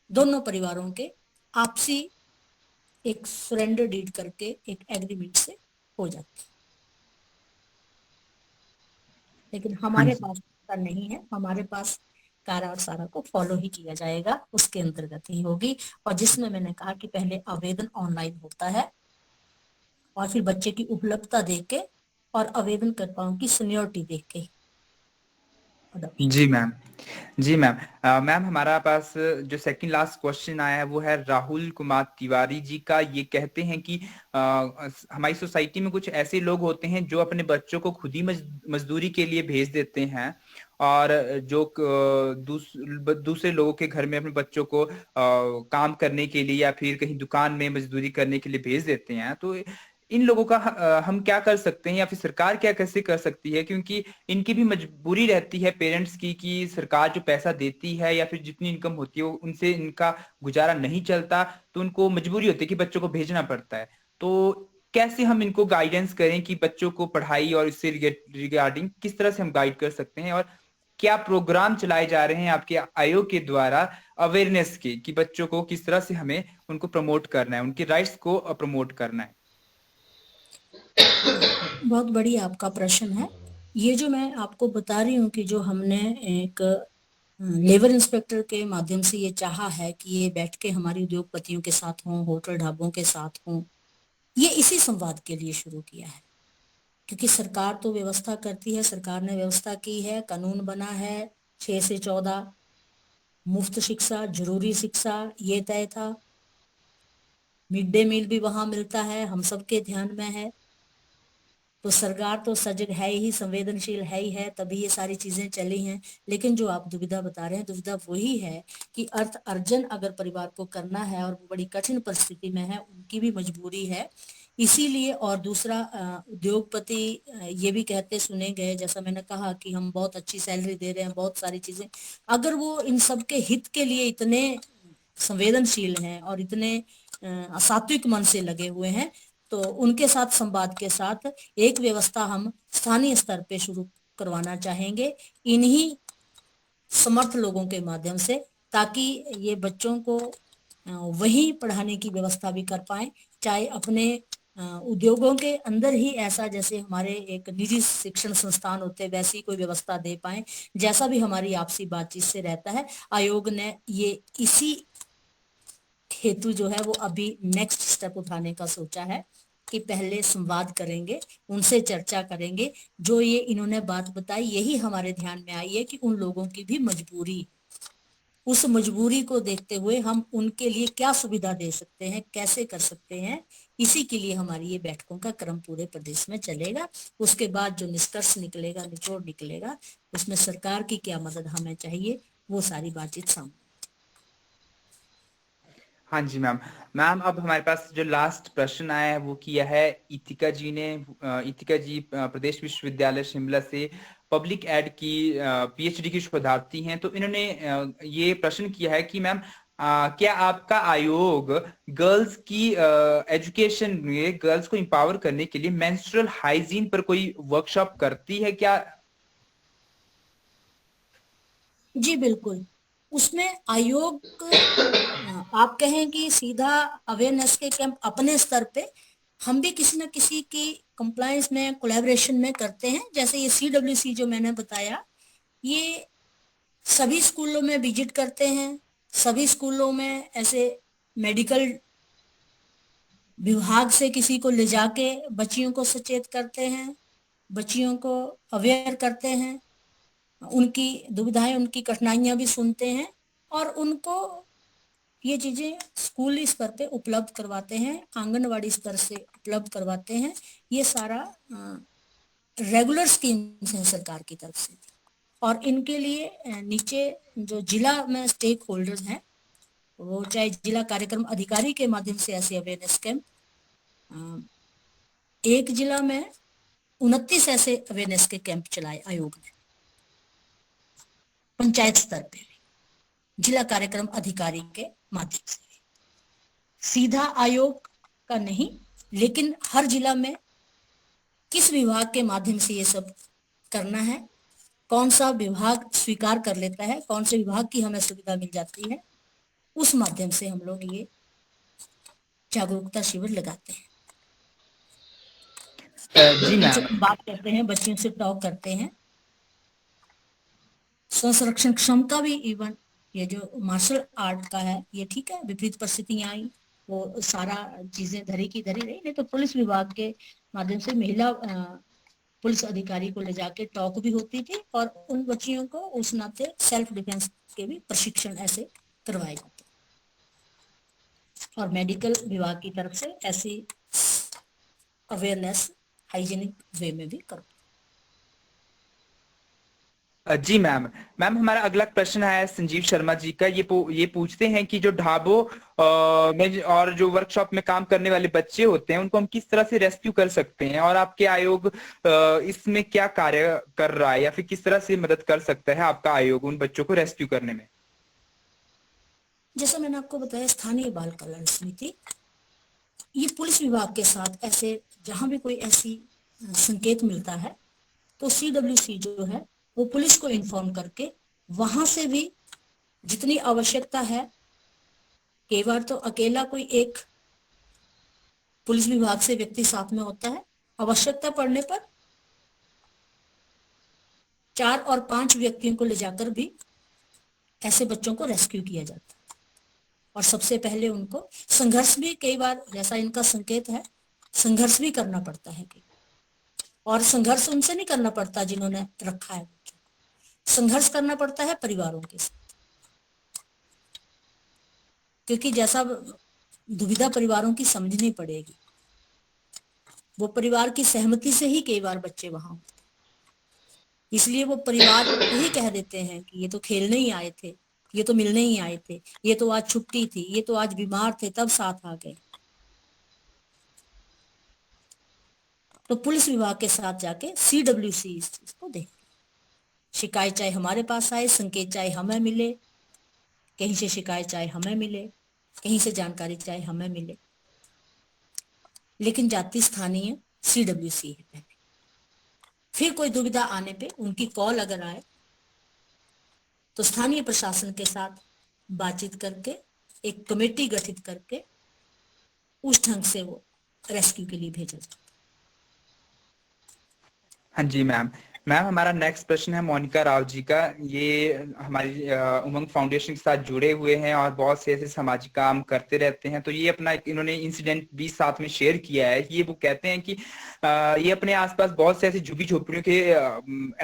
दोनों परिवारों के आपसी एक सरेंडर डीड करके एक एग्रीमेंट से हो जाती है। लेकिन हमारे पास ऐसा नहीं है। हमारे पास कारा और सारा को फॉलो ही किया जाएगा, उसके अंतर्गत ही होगी। और जिसमें मैंने कहा कि पहले आवेदन ऑनलाइन होता है और फिर बच्चे की उपलब्धता देख के और आवेदनकर्ताओं की सीनियरिटी देख के adoption। जी मैम। जी मैम। मैम, हमारा पास जो सेकंड लास्ट क्वेश्चन आया है वो है राहुल कुमार तिवारी जी का। ये कहते हैं कि हमारी सोसाइटी में कुछ ऐसे लोग होते हैं जो अपने बच्चों को खुद ही मजदूरी के लिए भेज देते हैं, और जो दूसरे लोगों के घर में अपने बच्चों को काम करने के लिए या फिर कहीं दुकान में मजदूरी करने के लिए भेज देते हैं। तो इन लोगों का हम क्या कर सकते हैं, या फिर सरकार क्या कैसे कर सकती है? क्योंकि इनकी भी मजबूरी रहती है पेरेंट्स की कि सरकार जो पैसा देती है या फिर जितनी इनकम होती है उनसे इनका गुजारा नहीं चलता, तो उनको मजबूरी होती है कि बच्चों को भेजना पड़ता है। तो कैसे हम इनको गाइडेंस करें कि बच्चों को पढ़ाई और इससे रिगार्डिंग किस तरह से हम गाइड कर सकते हैं, और क्या प्रोग्राम चलाए जा रहे हैं आपके आयोग के द्वारा अवेयरनेस के, कि बच्चों को किस तरह से हमें उनको प्रमोट करना है, उनके राइट्स को प्रमोट करना है? बहुत बढ़िया आपका प्रश्न है। ये जो मैं आपको बता रही हूँ कि जो हमने एक लेबर इंस्पेक्टर के माध्यम से ये चाहा है कि ये बैठ के हमारी उद्योगपतियों के साथ हों, होटल ढाबों के साथ हों, ये इसी संवाद के लिए शुरू किया है। क्योंकि सरकार तो व्यवस्था करती है, सरकार ने व्यवस्था की है, कानून बना है 6 से 14, मुफ्त शिक्षा, जरूरी शिक्षा ये तय था, मिड डे मील भी वहां मिलता है, हम सबके ध्यान में है। तो सरकार तो सजग है ही, संवेदनशील है ही है, तभी ये सारी चीजें चली हैं। लेकिन जो आप दुविधा बता रहे हैं, दुविधा वही है कि अर्थ अर्जन अगर परिवार को करना है और वो बड़ी कठिन परिस्थिति में है, उनकी भी मजबूरी है। इसीलिए, और दूसरा उद्योगपति ये भी कहते सुने गए, जैसा मैंने कहा कि हम बहुत अच्छी सैलरी दे रहे हैं, बहुत सारी चीजें, अगर वो इन सबके हित के लिए इतने संवेदनशील हैं और इतने सात्विक मन से लगे हुए हैं, तो उनके साथ संवाद के साथ एक व्यवस्था हम स्थानीय स्तर पे शुरू करवाना चाहेंगे इन्हीं समर्थ लोगों के माध्यम से, ताकि ये बच्चों को वही पढ़ाने की व्यवस्था भी कर पाए, चाहे अपने उद्योगों के अंदर ही ऐसा जैसे हमारे एक निजी शिक्षण संस्थान होते हैं वैसी कोई व्यवस्था दे पाए, जैसा भी हमारी आपसी बातचीत से रहता है। आयोग ने ये इसी हेतु जो है वो अभी नेक्स्ट स्टेप उठाने का सोचा है कि पहले संवाद करेंगे, उनसे चर्चा करेंगे। जो ये इन्होंने बात बताई यही हमारे ध्यान में आई है कि उन लोगों की भी मजबूरी, उस मजबूरी को देखते हुए हम उनके लिए क्या सुविधा दे सकते हैं, कैसे कर सकते हैं, इसी के लिए हमारी ये बैठकों का क्रम पूरे प्रदेश में चलेगा। उसके बाद जो निष्कर्ष निकलेगा, निचोड़ निकलेगा, उसमें सरकार की क्या मदद हमें चाहिए, वो सारी बातचीत सामने। हाँ जी मैम। मैम अब हमारे पास जो लास्ट प्रश्न आया है वो किया है इतिका जी ने। इतिका जी प्रदेश विश्वविद्यालय शिमला से पब्लिक एड की पीएचडी की शोधार्थी हैं। तो इन्होंने ये प्रश्न किया है कि मैम क्या आपका आयोग गर्ल्स की एजुकेशन में गर्ल्स को एम्पावर करने के लिए मेंस्ट्रुअल हाइजीन पर कोई वर्कशॉप करती है क्या? जी बिल्कुल, उसमें आयोग आप कहें कि सीधा अवेयरनेस के कैंप अपने स्तर पे हम भी किसी न किसी की कंप्लायंस में, कोलैबोरेशन में करते हैं। जैसे ये CWC जो मैंने बताया, ये सभी स्कूलों में विजिट करते हैं, सभी स्कूलों में ऐसे मेडिकल विभाग से किसी को ले जाके बच्चियों को सचेत करते हैं, बच्चियों को अवेयर करते हैं, उनकी दुविधाएं, उनकी कठिनाइयां भी सुनते हैं और उनको ये चीजें स्कूल स्तर पे उपलब्ध करवाते हैं, आंगनवाड़ी स्तर से उपलब्ध करवाते हैं। ये सारा रेगुलर स्कीम्स हैं सरकार की तरफ से। और इनके लिए नीचे जो जिला में स्टेक होल्डर्स हैं, वो चाहे जिला कार्यक्रम अधिकारी के माध्यम से ऐसे अवेयरनेस कैंप, एक जिला में 29 ऐसे अवेयरनेस के कैंप चलाए आयोग ने, पंचायत स्तर पे भी, जिला कार्यक्रम अधिकारी के माध्यम से। सीधा आयोग का नहीं, लेकिन हर जिला में किस विभाग के माध्यम से ये सब करना है, कौन सा विभाग स्वीकार कर लेता है, कौन से विभाग की हमें सुविधा मिल जाती है, उस माध्यम से हम लोग ये जागरूकता शिविर लगाते हैं। जी मैम। बात करते हैं, बच्चियों से टॉक करते हैं। स्वसंरक्षण क्षमता भी, इवन ये जो मार्शल आर्ट का है, ये ठीक है, विपरीत परिस्थितियां आई, वो सारा चीजें धरी की धरी रही। नहीं तो पुलिस विभाग के माध्यम से महिला पुलिस अधिकारी को ले जाके टॉक भी होती थी और उन बच्चियों को उस नाते सेल्फ डिफेंस के भी प्रशिक्षण ऐसे करवाए जाते। और मेडिकल विभाग की तरफ से ऐसी अवेयरनेस हाइजीनिक वे में भी करो। जी मैम। मैम हमारा अगला प्रश्न है संजीव शर्मा जी का। ये पूछते हैं कि जो ढाबों में और जो वर्कशॉप में काम करने वाले बच्चे होते हैं उनको हम किस तरह से रेस्क्यू कर सकते हैं, और आपके आयोग इसमें क्या कार्य कर रहा है या फिर किस तरह से मदद कर सकता है आपका आयोग उन बच्चों को रेस्क्यू करने में? जैसा मैंने आपको बताया, स्थानीय बाल कल्याण समिति ये पुलिस विभाग के साथ ऐसे जहां भी कोई ऐसी संकेत मिलता है तो CWC जो है वो पुलिस को इन्फॉर्म करके वहां से भी जितनी आवश्यकता है, कई बार तो अकेला कोई एक पुलिस विभाग से व्यक्ति साथ में होता है, आवश्यकता पड़ने पर 4 और 5 व्यक्तियों को ले जाकर भी ऐसे बच्चों को रेस्क्यू किया जाता है। और सबसे पहले उनको संघर्ष भी, कई बार जैसा इनका संकेत है, संघर्ष भी करना पड़ता है कई, और संघर्ष उनसे नहीं करना पड़ता जिन्होंने रखा है बच्चों को, संघर्ष करना पड़ता है परिवारों के साथ, क्योंकि जैसा दुविधा परिवारों की समझनी पड़ेगी, वो परिवार की सहमति से ही कई बार बच्चे वहां होते, इसलिए वो परिवार यही कह देते हैं कि ये तो खेलने ही आए थे, ये तो मिलने ही आए थे, ये तो आज छुट्टी थी, ये तो आज बीमार थे तब साथ आ गए। तो पुलिस विभाग के साथ जाके CWC इस चीज को देख, शिकायत चाहे हमारे पास आए, संकेत चाहे हमें मिले, कहीं से शिकायत चाहे हमें मिले, कहीं से जानकारी चाहे हमें मिले, लेकिन जाति स्थानीय CWC है पहले। फिर कोई दुविधा आने पे उनकी कॉल अगर आए तो स्थानीय प्रशासन के साथ बातचीत करके एक कमेटी गठित करके उस ढंग से वो रेस्क्यू के लिए भेजा जाता है। हाँ जी मैम। मैम हमारा नेक्स्ट प्रश्न है मोनिका राव जी का। ये हमारी उमंग फाउंडेशन के साथ जुड़े हुए हैं और बहुत से ऐसे सामाजिक काम करते रहते हैं। तो ये अपना इन्होंने इंसिडेंट भी साथ में शेयर किया है। ये वो कहते हैं कि ये अपने आसपास बहुत से ऐसे झुग्गी झोपड़ियों के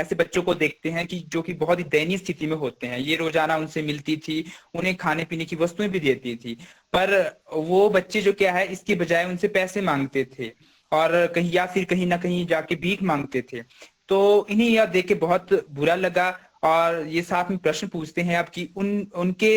ऐसे बच्चों को देखते हैं कि जो कि बहुत ही दयनीय स्थिति में होते हैं। ये रोजाना उनसे मिलती थी, उन्हें खाने पीने की वस्तुएं भी देती थी, पर वो बच्चे जो क्या है इसके बजाय उनसे पैसे मांगते थे और कहीं या फिर कहीं ना कहीं जाके भीख मांगते थे। तो इन्हें यह देख के बहुत बुरा लगा और ये साथ में प्रश्न पूछते हैं अब कि उनके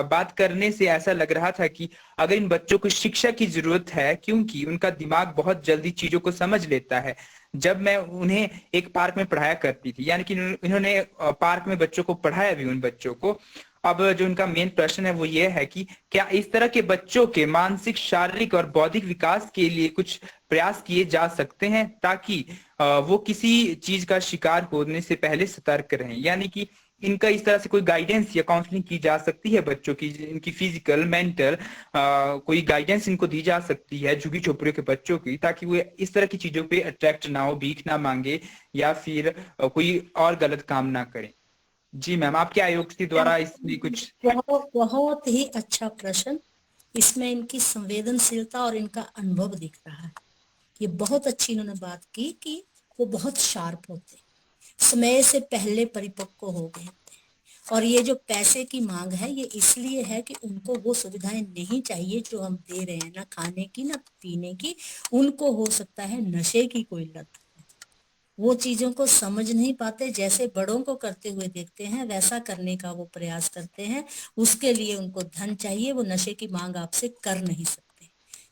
बात करने से ऐसा लग रहा था कि अगर इन बच्चों को शिक्षा की जरूरत है, क्योंकि उनका दिमाग बहुत जल्दी चीजों को समझ लेता है। जब मैं उन्हें एक पार्क में पढ़ाया करती थी, यानी कि इन्होंने पार्क में बच्चों को पढ़ाया भी, उन बच्चों को। अब जो इनका मेन प्रश्न है वो ये है कि क्या इस तरह के बच्चों के मानसिक, शारीरिक और बौद्धिक विकास के लिए कुछ प्रयास किए जा सकते हैं ताकि वो किसी चीज का शिकार होने से पहले सतर्क रहें? यानी कि इनका इस तरह से कोई गाइडेंस या काउंसलिंग की जा सकती है बच्चों की, इनकी फिजिकल, मेंटल कोई गाइडेंस इनको दी जा सकती है झुग्गी झोपड़ियों के बच्चों की, ताकि वो इस तरह की चीजों पे अट्रैक्ट ना हो, भीख ना मांगे या फिर कोई और गलत काम ना करें। जी मैम, आपके आयोग के द्वारा इसमें कुछ? बहुत ही अच्छा प्रश्न। इसमें इनकी संवेदनशीलता और इनका अनुभव दिख रहा है। ये बहुत अच्छी इन्होंने बात की कि वो बहुत शार्प होते, समय से पहले परिपक्व हो गए थे। और ये जो पैसे की मांग है ये इसलिए है कि उनको वो सुविधाएं नहीं चाहिए जो हम दे रहे हैं, ना खाने की ना पीने की। उनको हो सकता है नशे की कोई लत, वो चीजों को समझ नहीं पाते। जैसे बड़ों को करते हुए देखते हैं वैसा करने का वो प्रयास करते हैं। उसके लिए उनको धन चाहिए, वो नशे की मांग आपसे कर नहीं सकते,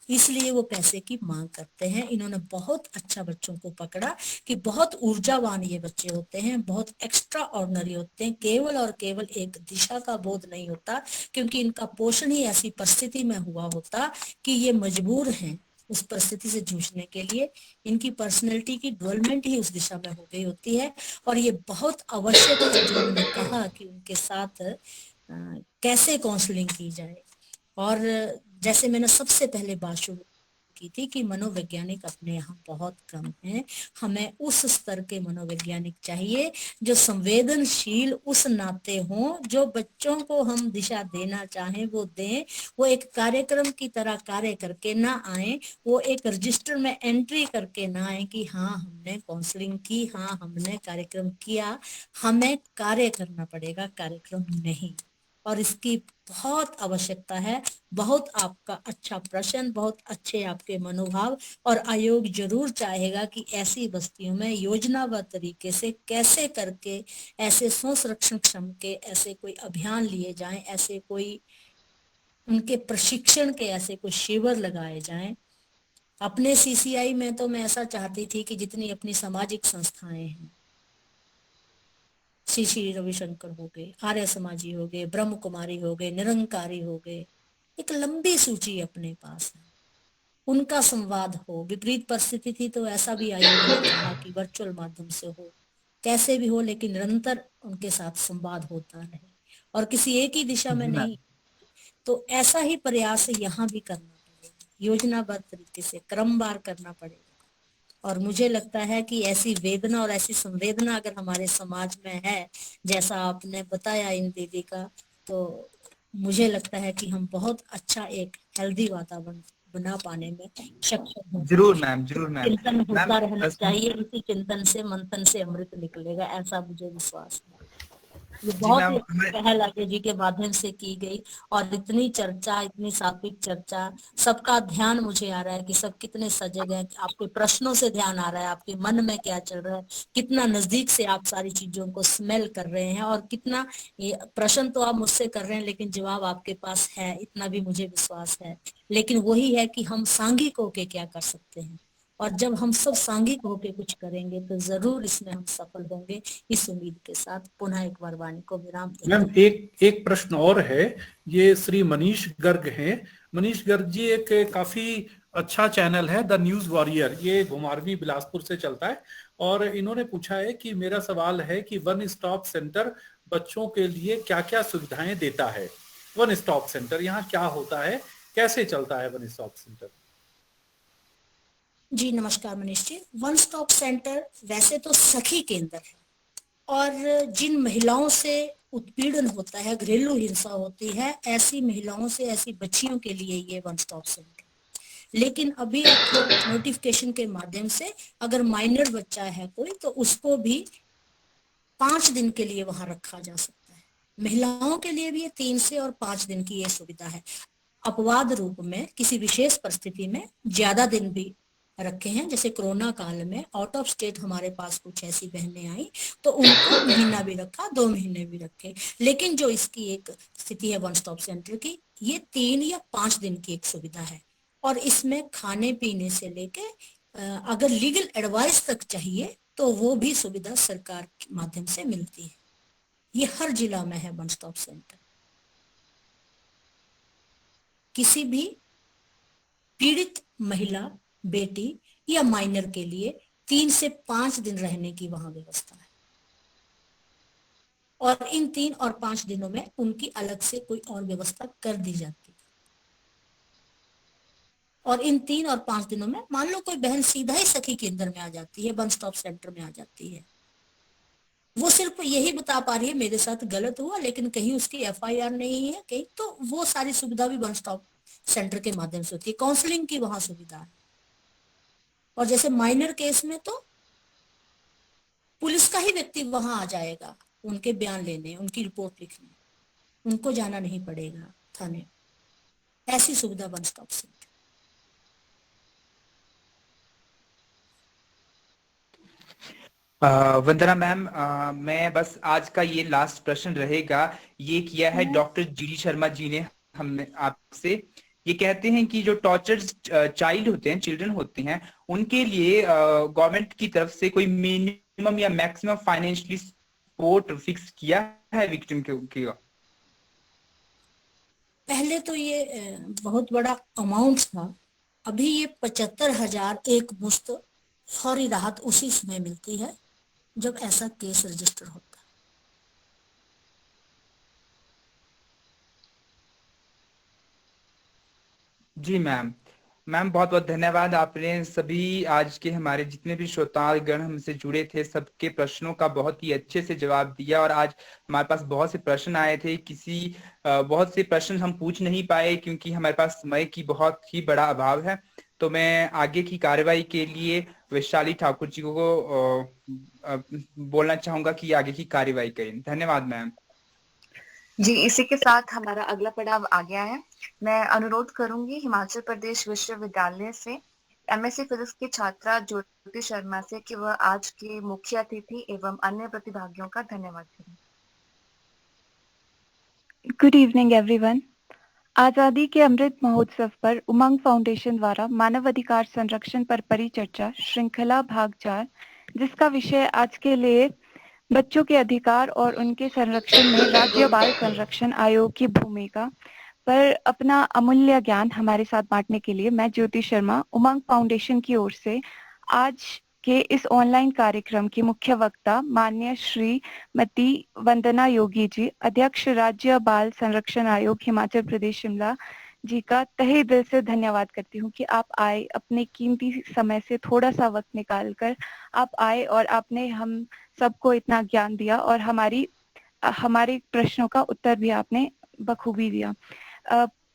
इसलिए वो पैसे की मांग करते हैं। इन्होंने बहुत अच्छा बच्चों को पकड़ा कि बहुत ऊर्जावान ये बच्चे होते हैं, बहुत एक्स्ट्रा ऑर्डिनरी होते हैं। केवल और केवल एक दिशा का बोध नहीं होता, क्योंकि इनका पोषण ही ऐसी परिस्थिति में हुआ होता कि ये मजबूर हैं उस परिस्थिति से जूझने के लिए। इनकी पर्सनैलिटी की डेवलपमेंट ही उस दिशा में हो गई होती है। और ये बहुत आवश्यक है जो उन्होंने कहा कि उनके साथ कैसे काउंसलिंग की जाए। और जैसे मैंने सबसे पहले बात शुरू की थी कि मनोवैज्ञानिक अपने यहाँ बहुत कम हैं। हमें उस स्तर के मनोवैज्ञानिक चाहिए जो संवेदनशील उस नाते हों, जो बच्चों को हम दिशा देना चाहें वो दें। वो एक कार्यक्रम की तरह कार्य करके ना आए, वो एक रजिस्टर में एंट्री करके ना आए कि हाँ हमने काउंसलिंग की, हाँ हमने कार्यक्रम किया। हमें कार्य करना पड़ेगा, कार्यक्रम नहीं। और इसकी बहुत आवश्यकता है। बहुत आपका अच्छा प्रश्न, बहुत अच्छे आपके मनोभाव। और आयोग जरूर चाहेगा कि ऐसी बस्तियों में योजनाबद्ध तरीके से कैसे करके ऐसे स्व संरक्षण क्षम के ऐसे कोई अभियान लिए जाएं, ऐसे कोई उनके प्रशिक्षण के ऐसे कोई शिविर लगाए जाएं। अपने सीसीआई में तो मैं ऐसा चाहती थी कि जितनी अपनी सामाजिक संस्थाएं हैं, श्री श्री रविशंकर हो गए, आर्य समाजी हो गए, ब्रह्म कुमारी हो गए, निरंकारी हो गए, एक लंबी सूची अपने पास है, उनका संवाद हो। विपरीत परिस्थिति थी तो ऐसा भी आयोग ने कहा कि वर्चुअल माध्यम से हो, कैसे भी हो, लेकिन निरंतर उनके साथ संवाद होता रहे और किसी एक ही दिशा में नहीं। तो ऐसा ही प्रयास यहाँ भी करना पड़ेगा, योजनाबद्ध तरीके से क्रमवार करना पड़ेगा। और मुझे लगता है कि ऐसी वेदना और ऐसी संवेदना अगर हमारे समाज में है, जैसा आपने बताया इन दीदी का, तो मुझे लगता है कि हम बहुत अच्छा एक हेल्दी वातावरण बना पाने में सक्षम हैं। जरूर मैम, जरूर मैम। चिंतन होता रहना चाहिए, इसी चिंतन से मंथन से अमृत निकलेगा, ऐसा मुझे विश्वास है। ये बहुत ही पहल अजय जी के माध्यम से की गई और इतनी चर्चा, इतनी सात्विक चर्चा, सबका ध्यान मुझे आ रहा है कि सब कितने सजग हैं। आपके प्रश्नों से ध्यान आ रहा है, आपके मन में क्या चल रहा है, कितना नजदीक से आप सारी चीजों को स्मेल कर रहे हैं और कितना ये प्रश्न तो आप मुझसे कर रहे हैं लेकिन जवाब आपके पास है, इतना भी मुझे विश्वास है। लेकिन वही है कि हम सांघिक होके क्या कर सकते हैं, और जब हम सब सांघिक होकर कुछ करेंगे तो जरूर इसमें हम सफल होंगे। इस उम्मीद के साथ पुनः एक बार वाणी को विराम। मैम एक प्रश्न और है, ये श्री मनीष गर्ग हैं। मनीष गर्ग जी एक काफी अच्छा चैनल है द न्यूज वॉरियर, ये घुमारवी बिलासपुर से चलता है, और इन्होंने पूछा है कि मेरा सवाल है कि वन स्टॉप सेंटर बच्चों के लिए क्या क्या सुविधाएं देता है। वन स्टॉप सेंटर यहाँ क्या होता है, कैसे चलता है वन स्टॉप सेंटर? जी नमस्कार Manish ji. One stop centre वैसे तो सखी केंद्र है, और जिन महिलाओं से उत्पीड़न होता है, घरेलू हिंसा होती है, ऐसी महिलाओं से, ऐसी बच्चियों के लिए ये वन स्टॉप सेंटर। लेकिन अभी आपको नोटिफिकेशन के माध्यम से अगर माइनर बच्चा है कोई, तो उसको भी 5 दिन के लिए वहां रखा जा सकता है। महिलाओं के लिए भी ये 3 से और 5 दिन की ये सुविधा है। अपवाद रूप में किसी विशेष परिस्थिति में ज्यादा दिन भी रखे हैं, जैसे कोरोना काल में आउट ऑफ स्टेट हमारे पास कुछ ऐसी बहनें आई तो उनको महीना भी रखा, 2 महीने भी रखे। लेकिन जो इसकी एक स्थिति है वन स्टॉप सेंटर की, ये 3 या 5 दिन की एक सुविधा है। और इसमें खाने पीने से लेके अगर लीगल एडवाइस तक चाहिए तो वो भी सुविधा सरकार के माध्यम से मिलती है। ये हर जिला में है वन स्टॉप सेंटर। किसी भी पीड़ित महिला, बेटी या माइनर के लिए 3 से 5 दिन रहने की वहां व्यवस्था है। और इन 3 और 5 दिनों में उनकी अलग से कोई और व्यवस्था कर दी जाती है। और इन 3 और 5 दिनों में मान लो कोई बहन सीधा ही सखी केंद्र में आ जाती है, वन स्टॉप सेंटर में आ जाती है, वो सिर्फ यही बता पा रही है मेरे साथ गलत हुआ, लेकिन कहीं उसकी FIR नहीं है कहीं, तो वो सारी सुविधा भी वन स्टॉप सेंटर के माध्यम से होती है। काउंसलिंग की वहां सुविधा है। और जैसे माइनर केस में तो पुलिस का ही व्यक्ति वहां आ जाएगा उनके बयान लेने, उनकी रिपोर्ट लिखने, उनको जाना नहीं पड़ेगा थाने। ऐसी सुविधा वन स्टॉप सेंटर। वंदना मैम, मैं बस आज का ये लास्ट प्रश्न रहेगा, ये किया है डॉक्टर GD शर्मा जी ने हमने आपसे। ये कहते हैं कि जो टॉर्चर चाइल्ड होते हैं, चिल्ड्रन होते हैं, उनके लिए गवर्नमेंट की तरफ से कोई मिनिमम या मैक्सिमम फाइनेंशियली सपोर्ट फिक्स किया है विक्टिम के? पहले तो ये बहुत बड़ा अमाउंट था, अभी ये 75,000 एक मुश्त फौरी राहत उसी समय मिलती है जब ऐसा केस रजिस्टर होता है। जी मैम, बहुत बहुत धन्यवाद। आपने सभी आज के हमारे जितने भी श्रोतागण हमसे जुड़े थे, सबके प्रश्नों का बहुत ही अच्छे से जवाब दिया। और आज हमारे पास बहुत से प्रश्न आए थे, बहुत से प्रश्न हम पूछ नहीं पाए क्योंकि हमारे पास समय की बहुत ही बड़ा अभाव है। तो मैं आगे की कार्यवाही के लिए वैशाली ठाकुर जी को बोलना चाहूंगा कि आगे की कार्यवाही करें। धन्यवाद मैम। जी, इसी के साथ हमारा अगला पड़ाव आ गया है। मैं अनुरोध करूंगी हिमाचल प्रदेश विश्वविद्यालय से MSc फिजिक्स की छात्रा ज्योति शर्मा से कि वह आज के मुख्य अतिथि एवं अन्य प्रतिभागियों का धन्यवाद करें। Good evening everyone. आजादी के अमृत महोत्सव पर उमंग फाउंडेशन द्वारा मानव अधिकार संरक्षण पर परिचर्चा श्रृंखला भाग 4, जिसका विषय आज के लिए बच्चों के अधिकार और उनके संरक्षण में राज्य बाल संरक्षण आयोग की भूमिका पर अपना अमूल्य ज्ञान हमारे साथ बांटने के लिए मैं ज्योति शर्मा, उमंग फाउंडेशन की ओर से आज के इस ऑनलाइन कार्यक्रम की मुख्य वक्ता माननीय श्रीमती वंदना योगी जी, अध्यक्ष राज्य बाल संरक्षण आयोग हिमाचल प्रदेश शिमला जी का तहे दिल से धन्यवाद करती हूँ कि आप आए, अपने कीमती समय से थोड़ा सा वक्त निकाल कर आप आए और आपने हम सबको इतना ज्ञान दिया और हमारे प्रश्नों का उत्तर भी आपने बखूबी दिया।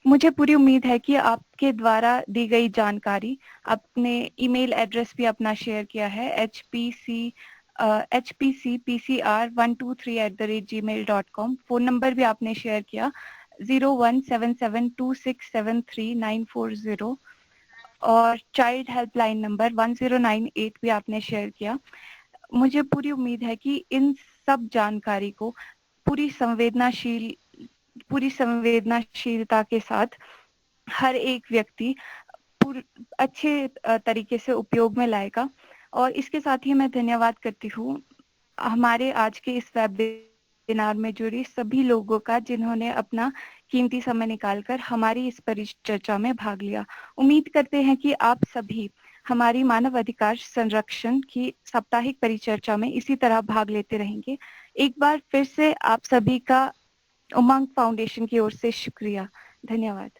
मुझे पूरी उम्मीद है कि आपके द्वारा दी गई जानकारी, आपने ईमेल एड्रेस भी अपना शेयर किया है hpcpcr123@gmail.com। फोन नंबर भी आपने शेयर किया 0177267390 और चाइल्ड हेल्पलाइन नंबर 1098 भी आपने शेयर किया। मुझे पूरी उम्मीद है कि इन सब जानकारी को पूरी संवेदनाशीलता के साथ हर एक व्यक्ति अच्छे तरीके से उपयोग में लाएगा। और इसके साथ ही मैं धन्यवाद करती हूँ हमारे आज के इस वेबिनार में जुड़ी सभी लोगों का, जिन्होंने अपना कीमती समय निकालकर हमारी इस परिचर्चा में भाग लिया। उम्मीद करते हैं कि आप सभी हमारी मानव अधिकार संरक्षण की साप्ताहिक परिचर्चा में इसी तरह भाग लेते रहेंगे। एक बार फिर से आप सभी का उमंग फाउंडेशन की ओर से शुक्रिया। धन्यवाद।